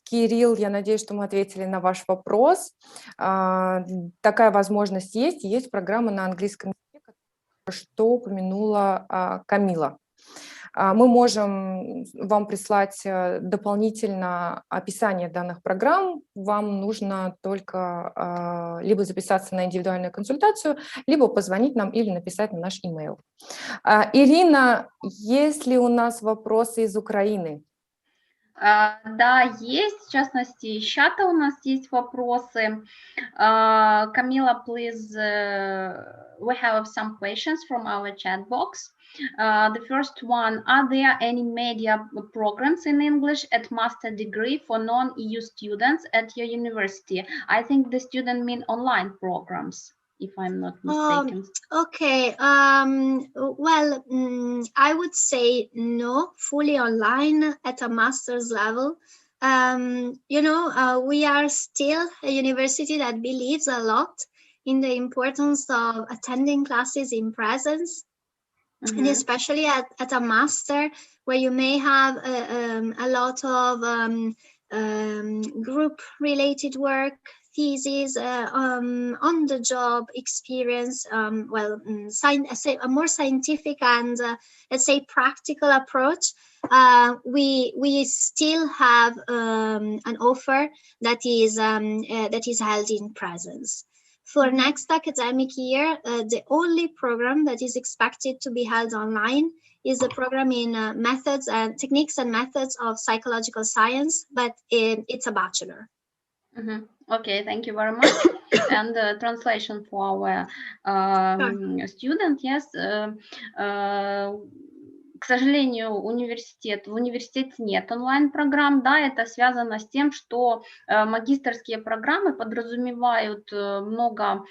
Кирилл, я надеюсь, что мы ответили на ваш вопрос. Такая возможность есть программа на английском языке, что упомянула Камила. Мы можем вам прислать дополнительно описание данных программ. Вам нужно только либо записаться на индивидуальную консультацию, либо позвонить нам или написать на наш email. Ирина, есть ли у нас вопросы из Украины? Да, есть, в частности, из чата у нас есть вопросы. Camila, please, we have some questions from our chat box. The first one, are there any media programs in English at master degree for non-EU students at your university? I think the student mean online programs, if I'm not mistaken. Okay, well, I would say no, fully online at a master's level. You know, we are still a university that believes a lot in the importance of attending classes in presence, and especially at a master where you may have a lot of group-related work, thesis, on-the-job experience, well, a more scientific and let's say practical approach. We still have an offer that is held in presence. For next academic year, the only program that is expected to be held online is the program in techniques and methods of psychological science, but it's a bachelor. Okay, thank you very much. And translation for our student, yes. К сожалению, в университете нет онлайн-программ, да, это связано с тем, что магистерские программы подразумевают много,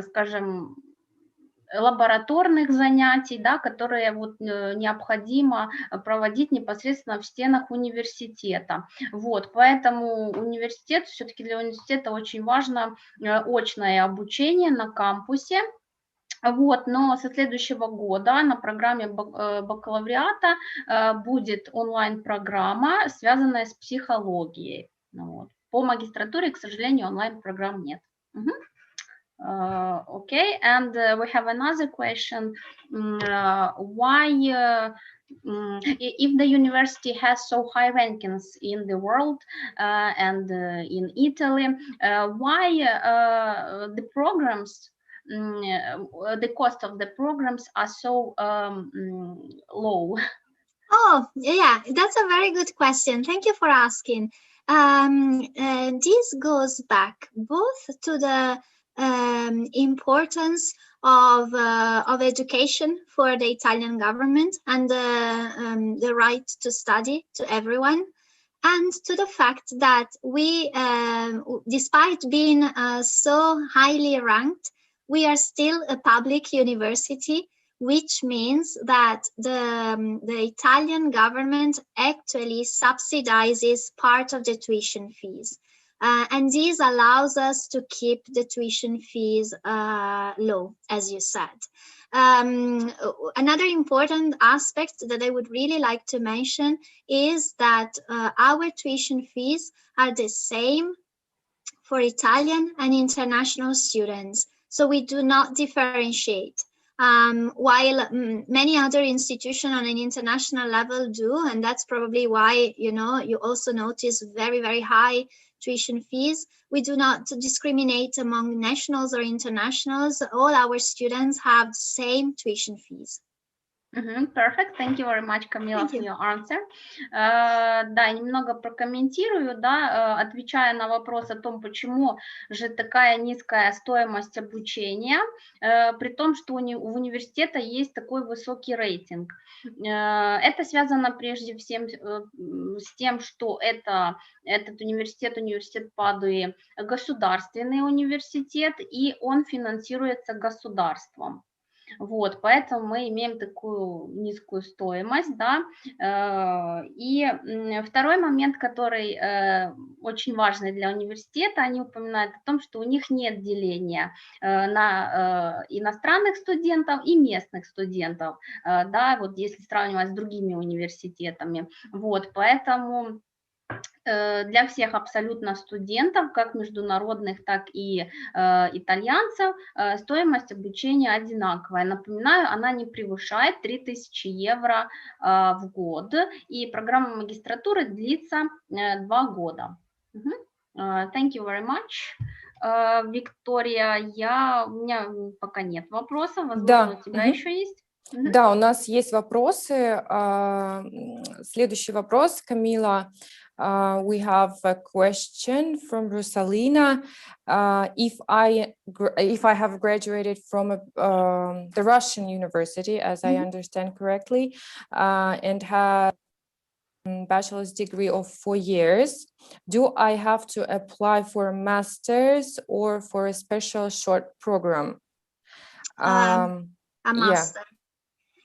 скажем, лабораторных занятий, да, которые вот необходимо проводить непосредственно в стенах университета. Вот, поэтому университет, все-таки для университета очень важно очное обучение на кампусе. Вот, но со следующего года на программе бакалавриата будет онлайн-программа, связанная с психологией. Вот. По магистратуре, к сожалению, онлайн-программ нет. Okay, and we have another question. Why, if the university has so high rankings in the world and in Italy, why the programs, the cost of the programs are so low? Oh, yeah, that's a very good question. Thank you for asking. This goes back both to the importance of education for the Italian government and the right to study to everyone, and to the fact that we, despite being so highly ranked, we are still a public university, which means that the Italian government actually subsidizes part of the tuition fees. And this allows us to keep the tuition fees low, as you said. Another important aspect that I would really like to mention is that our tuition fees are the same for Italian and international students. So we do not differentiate. While many other institutions on an international level do, and that's probably why, you know, you also notice very, very high tuition fees. We do not discriminate among nationals or internationals. All our students have the same tuition fees. Perfect. Thank you very much, Camila, for your answer. Да, немного прокомментирую, да, отвечая на вопрос о том, почему же такая низкая стоимость обучения, при том, что у университета есть такой высокий рейтинг. Это связано прежде всего с тем, что этот университет Падуи, государственный университет, и он финансируется государством. Вот, поэтому мы имеем такую низкую стоимость, да. И второй момент, который очень важный для университета, они упоминают о том, что у них нет деления на иностранных студентов и местных студентов, да, вот если сравнивать с другими университетами. Вот, поэтому для всех абсолютно студентов, как международных, так и итальянцев, стоимость обучения одинаковая. Напоминаю, она не превышает 3000 евро в год, и программа магистратуры длится 2 года. Thank you very much. Виктория, у меня пока нет вопросов, возможно, у тебя еще есть? Да, у нас есть вопросы. Следующий вопрос, Камила. We have a question from Rosalina. If I have graduated from the Russian university, as I understand correctly, and have a bachelor's degree of 4 years, do I have to apply for a master's or for a special short program? A master. Yeah.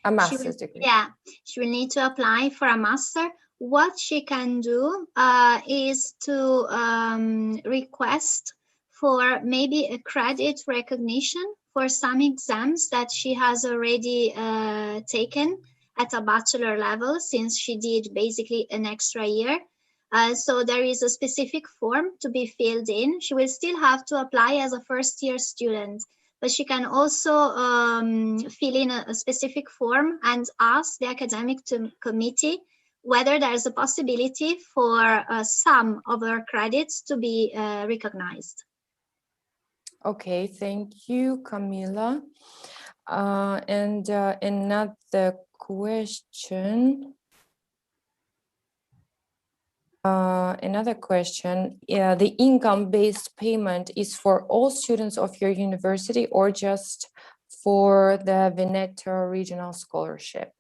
A master's degree. Yeah, she will need to apply for a master. What she can do is to request for maybe a credit recognition for some exams that she has already taken at a bachelor level, since she did basically an extra year. So there is a specific form to be filled in. She will still have to apply as a first-year student, but she can also fill in a specific form and ask the academic committee whether there's a possibility for some of her credits to be recognized. Okay, thank you, Camila. And another question. The income-based payment is for all students of your university or just for the Veneto Regional Scholarship?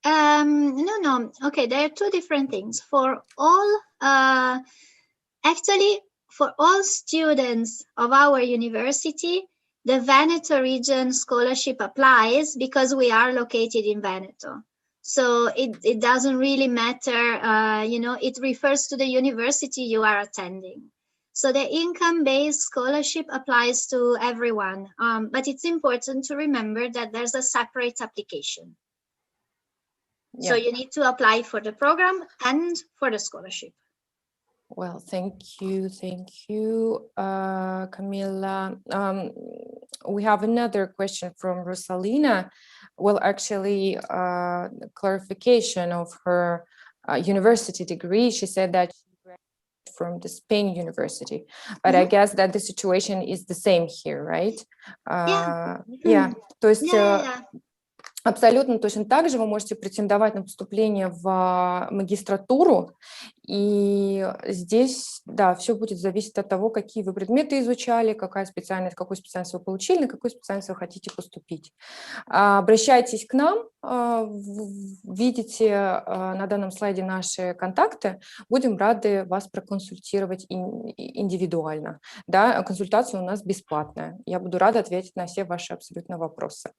No. Okay, there are two different things. For all, actually, for all students of our university, the Veneto Region Scholarship applies because we are located in Veneto. So it doesn't really matter, it refers to the university you are attending. So the income-based scholarship applies to everyone, but it's important to remember that there's a separate application. Yeah. So you need to apply for the program and for the scholarship. Well, thank you, Camila. We have another question from Rosalina. Well, actually, clarification of her university degree. She said that she graduated from the Spain University, but I guess that the situation is the same here, right? Yeah. То есть, абсолютно точно так же вы можете претендовать на поступление в магистратуру, и здесь, да, все будет зависеть от того, какие вы предметы изучали, какую специальность вы получили, на какую специальность вы хотите поступить. Обращайтесь к нам, видите на данном слайде наши контакты, будем рады вас проконсультировать индивидуально. Да, консультация у нас бесплатная, я буду рада ответить на все ваши абсолютно вопросы.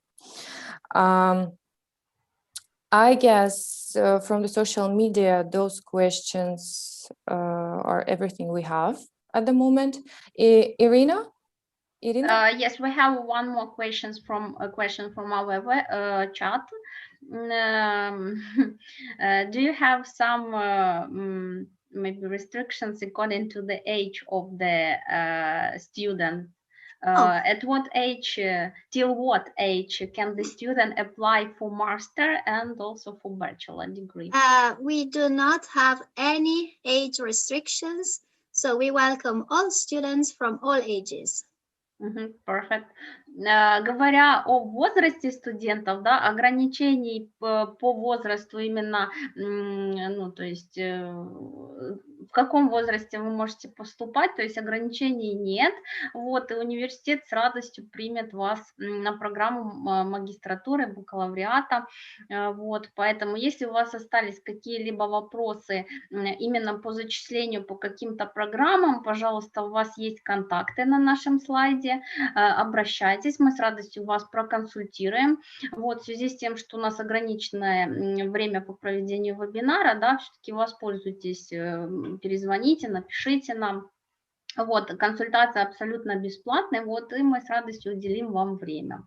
I guess from the social media, those questions are everything we have at the moment. Irina? Yes, we have one more question from our chat. Do you have some maybe restrictions according to the age of the student? At what age, till what age can the student apply for master and also for bachelor degree? We do not have any age restrictions, so we welcome all students from all ages. Perfect. Говоря о возрасте студентов, да, ограничений по возрасту именно, то есть в каком возрасте вы можете поступать, то есть ограничений нет. Вот, и университет с радостью примет вас на программу магистратуры, бакалавриата. Вот, поэтому если у вас остались какие-либо вопросы именно по зачислению по каким-то программам, пожалуйста, у вас есть контакты на нашем слайде, обращайтесь, мы с радостью вас проконсультируем. Вот, в связи с тем, что у нас ограниченное время по проведению вебинара, да, все-таки воспользуйтесь, перезвоните, напишите нам. Вот, консультация абсолютно бесплатная, вот, и мы с радостью уделим вам время.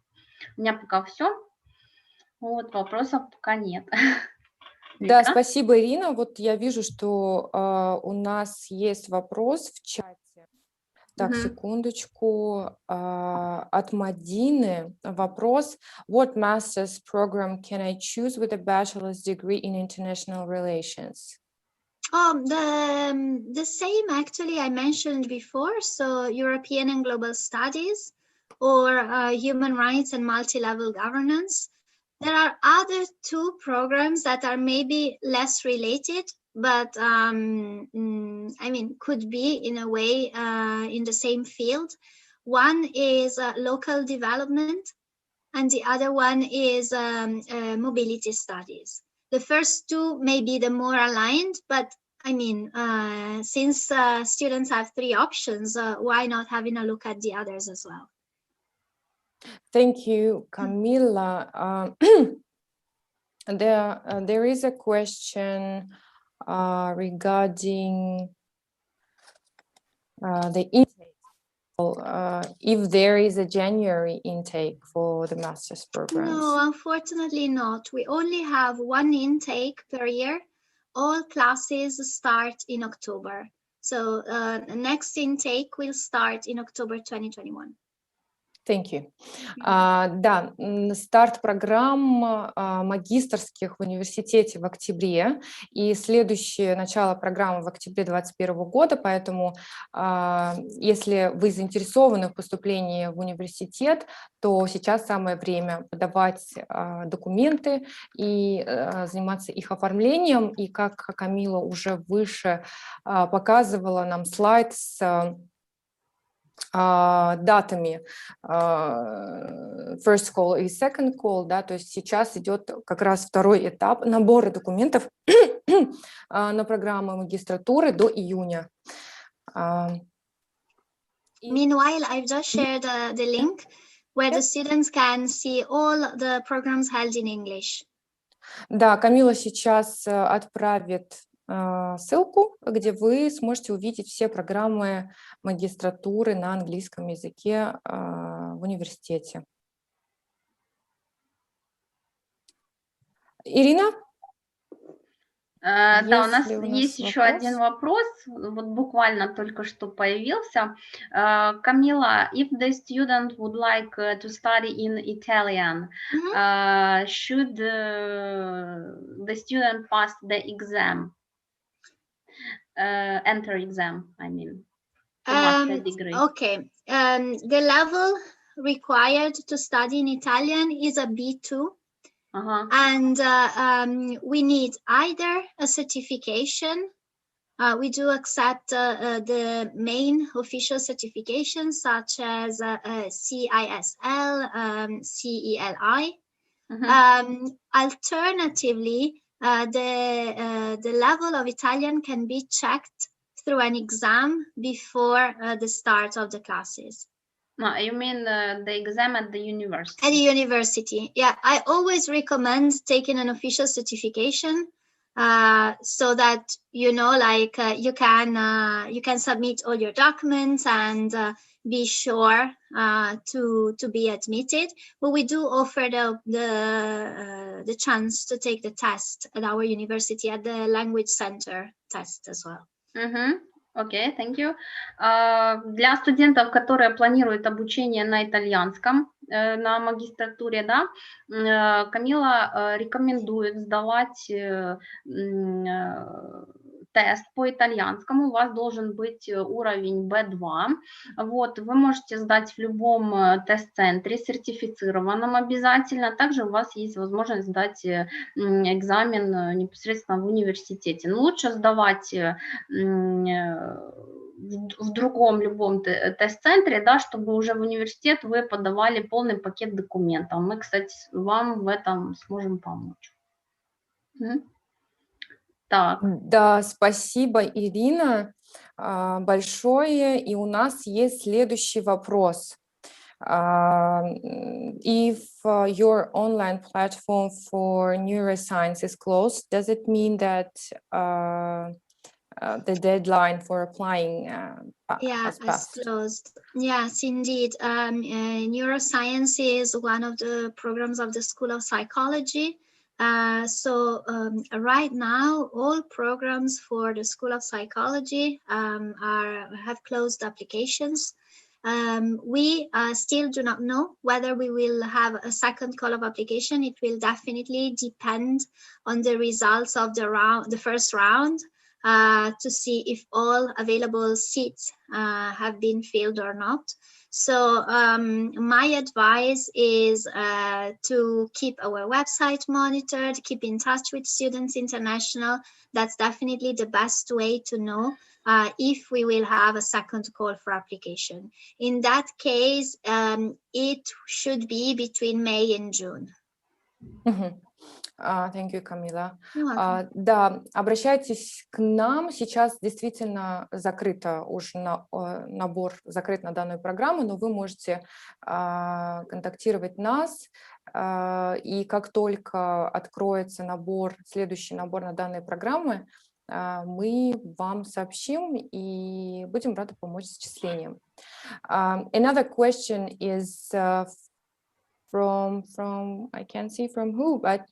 У меня пока все. Вот, вопросов пока нет. Да, спасибо, Ирина. Вот я вижу, что у нас есть вопрос в чате. Так, секундочку. От Мадины вопрос. What master's program can I choose with a bachelor's degree in international relations? The same actually I mentioned before, so European and Global Studies or Human Rights and Multi-Level Governance. There are other two programs that are maybe less related, but I mean, could be in a way in the same field. One is local development, and the other one is mobility studies. The first two may be the more aligned, but I mean, since students have three options, why not having a look at the others as well? Thank you, Camilla. There is a question regarding the intake. If there is a January intake for the master's programs. No, unfortunately not. We only have one intake per year. All classes start in October. So the next intake will start in October 2021. Thank you. Да, старт программ магистерских в университете в октябре, и следующее начало программы в октябре 2021 года, поэтому если вы заинтересованы в поступлении в университет, то сейчас самое время подавать документы и заниматься их оформлением, и как Камила уже выше показывала нам слайд с датами first call и second call, да, то есть сейчас идет как раз второй этап набора документов на программу магистратуры до июня. Meanwhile, I've just shared the link where the students can see all the programs held in English. Да, Камила сейчас отправит ссылку, где вы сможете увидеть все программы магистратуры на английском языке в университете. Ирина? Да, у нас есть еще один вопрос, вот буквально только что появился. Camilla, if the student would like to study in Italian, should the student pass the exam? Enter exam, I mean, to master degree. Okay, the level required to study in Italian is a B2, and we need either a certification. We do accept the main official certifications such as CISL, CELI. Alternatively, the level of Italian can be checked through an exam before the start of the classes. No, you mean the exam at the university? At the university, yeah. I always recommend taking an official certification so that, you know, like you can submit all your documents and be sure to be admitted. But we do offer the chance to take the test at our university, at the language center test as well. Окей, thank you. Для студентов, которые планируют обучение на итальянском, на магистратуре, да, Камила рекомендует сдавать тест по итальянскому. У вас должен быть уровень B2. Вот, вы можете сдать в любом тест-центре, сертифицированном обязательно. Также у вас есть возможность сдать экзамен непосредственно в университете. Но лучше сдавать в другом любом тест-центре, да, чтобы уже в университет вы подавали полный пакет документов. Мы, кстати, вам в этом сможем помочь. Так. Да, спасибо, Ирина, большое. И у нас есть следующий вопрос. If your online platform for neuroscience is closed, does it mean that the deadline for applying has passed? Is closed. Yes, indeed. Neuroscience is one of the programs of the School of Psychology. So right now, all programs for the School of Psychology have closed applications. We still do not know whether we will have a second call of application. It will definitely depend on the results of the first round. to see if all available seats have been filled or not. So my advice is to keep our website monitored, keep in touch with Students International. That's definitely the best way to know if we will have a second call for application. In that case, it should be between May and June. Thank you, Камила. Да, обращайтесь к нам. Сейчас действительно закрыто уже набор закрыт на данную программу, но вы можете контактировать нас, и как только откроется следующий набор на данные программы, мы вам сообщим и будем рады помочь с зачислением. Another question is from I can't see from who, but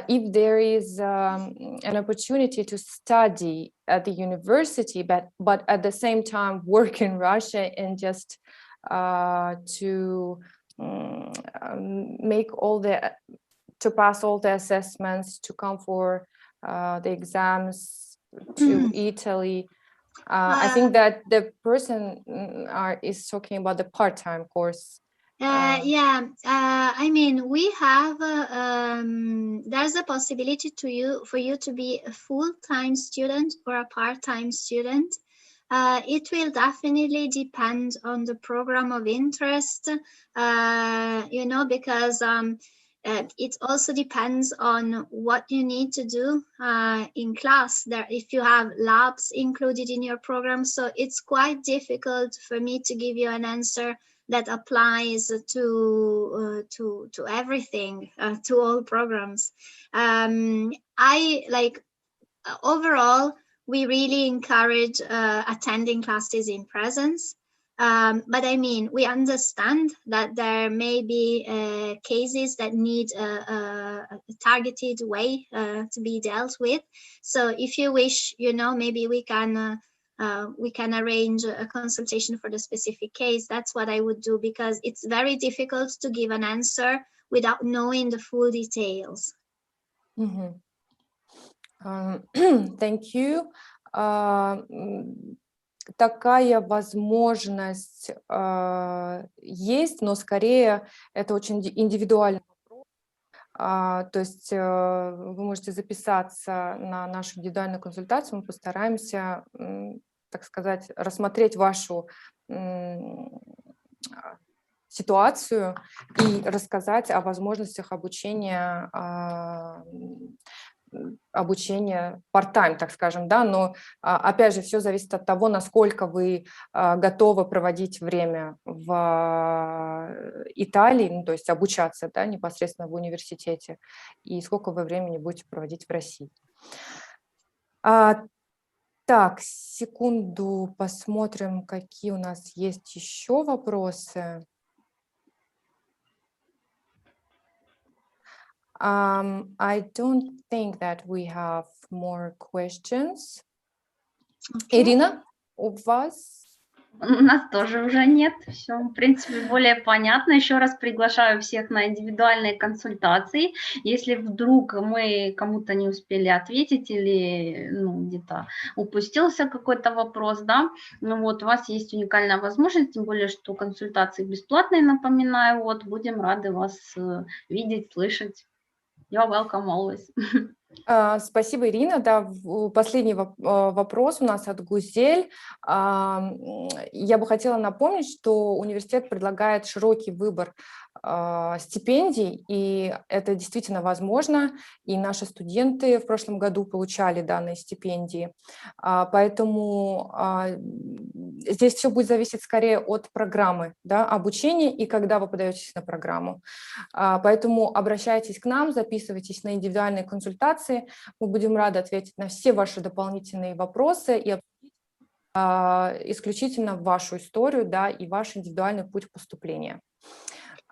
if there is an opportunity to study at the university, but at the same time work in Russia and just to pass all the assessments, to come for the exams to Italy. I think that the person is talking about the part-time course. I mean, we have there's a possibility for you to be a full-time student or a part-time student. It will definitely depend on the program of interest, because it also depends on what you need to do in class. If you have labs included in your program, so it's quite difficult for me to give you an answer that applies to everything, to all programs. Overall, we really encourage attending classes in presence. But I mean, we understand that there may be cases that need a targeted way to be dealt with. So if you wish, maybe we can arrange a consultation for the specific case. That's what I would do, because it's very difficult to give an answer without knowing the full details. Thank you. Такая возможность есть, но скорее это очень индивидуальный вопрос. То есть вы можете записаться на нашу индивидуальную консультацию, мы постараемся, так сказать, рассмотреть вашу ситуацию и рассказать о возможностях обучения part-time, так скажем, да, но опять же все зависит от того, насколько вы готовы проводить время в Италии, то есть обучаться, да, непосредственно в университете, и сколько вы времени будете проводить в России. Так, секунду, посмотрим, какие у нас есть еще вопросы. I don't think that we have more questions. Okay. Ирина, у вас? У нас тоже уже нет. Все, в принципе, более понятно. Еще раз приглашаю всех на индивидуальные консультации. Если вдруг мы кому-то не успели ответить или где-то упустился какой-то вопрос, да, у вас есть уникальная возможность, тем более, что консультации бесплатные, напоминаю, будем рады вас видеть, слышать. You're welcome always. Спасибо, Ирина. Да, последний вопрос у нас от Гузель. Я бы хотела напомнить, что университет предлагает широкий выбор стипендий, и это действительно возможно, и наши студенты в прошлом году получали данные стипендии. Поэтому здесь все будет зависеть скорее от программы, да, обучения и когда вы подаетесь на программу. Поэтому обращайтесь к нам, записывайтесь на индивидуальные консультации. Мы будем рады ответить на все ваши дополнительные вопросы и исключительно вашу историю, да, и ваш индивидуальный путь поступления.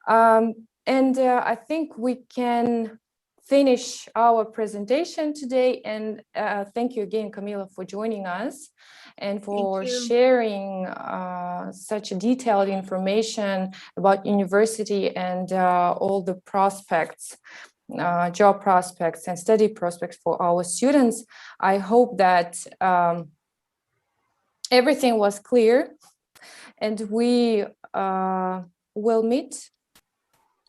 And I think we can finish our presentation today. And thank you again, Camila, for joining us and for sharing such detailed information about university and all the prospects, job prospects and study prospects for our students. I hope that everything was clear, and we will meet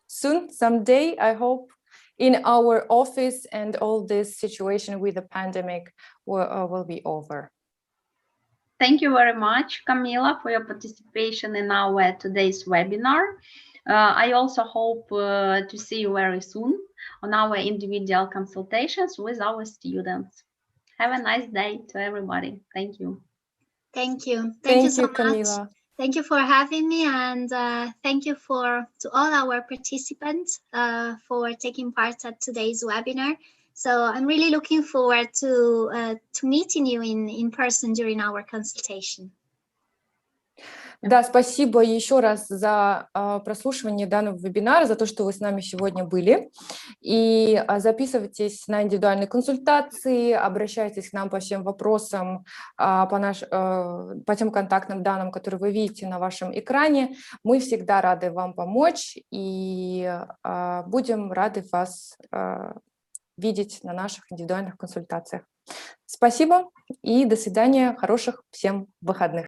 soon, someday, I hope, in our office, and all this situation with the pandemic will be over. Thank you very much, Camila, for your participation in our today's webinar. I also hope to see you very soon on our individual consultations with our students. Have a nice day to everybody. Thank you. Thank you. Thank you so much, Camila. Thank you for having me, and thank you to all our participants for taking part at today's webinar. So I'm really looking forward to meeting you in person during our consultation. Да, спасибо еще раз за прослушивание данного вебинара, за то, что вы с нами сегодня были. И записывайтесь на индивидуальные консультации, обращайтесь к нам по всем вопросам, по тем контактным данным, которые вы видите на вашем экране. Мы всегда рады вам помочь и будем рады вас видеть на наших индивидуальных консультациях. Спасибо и до свидания, хороших всем выходных.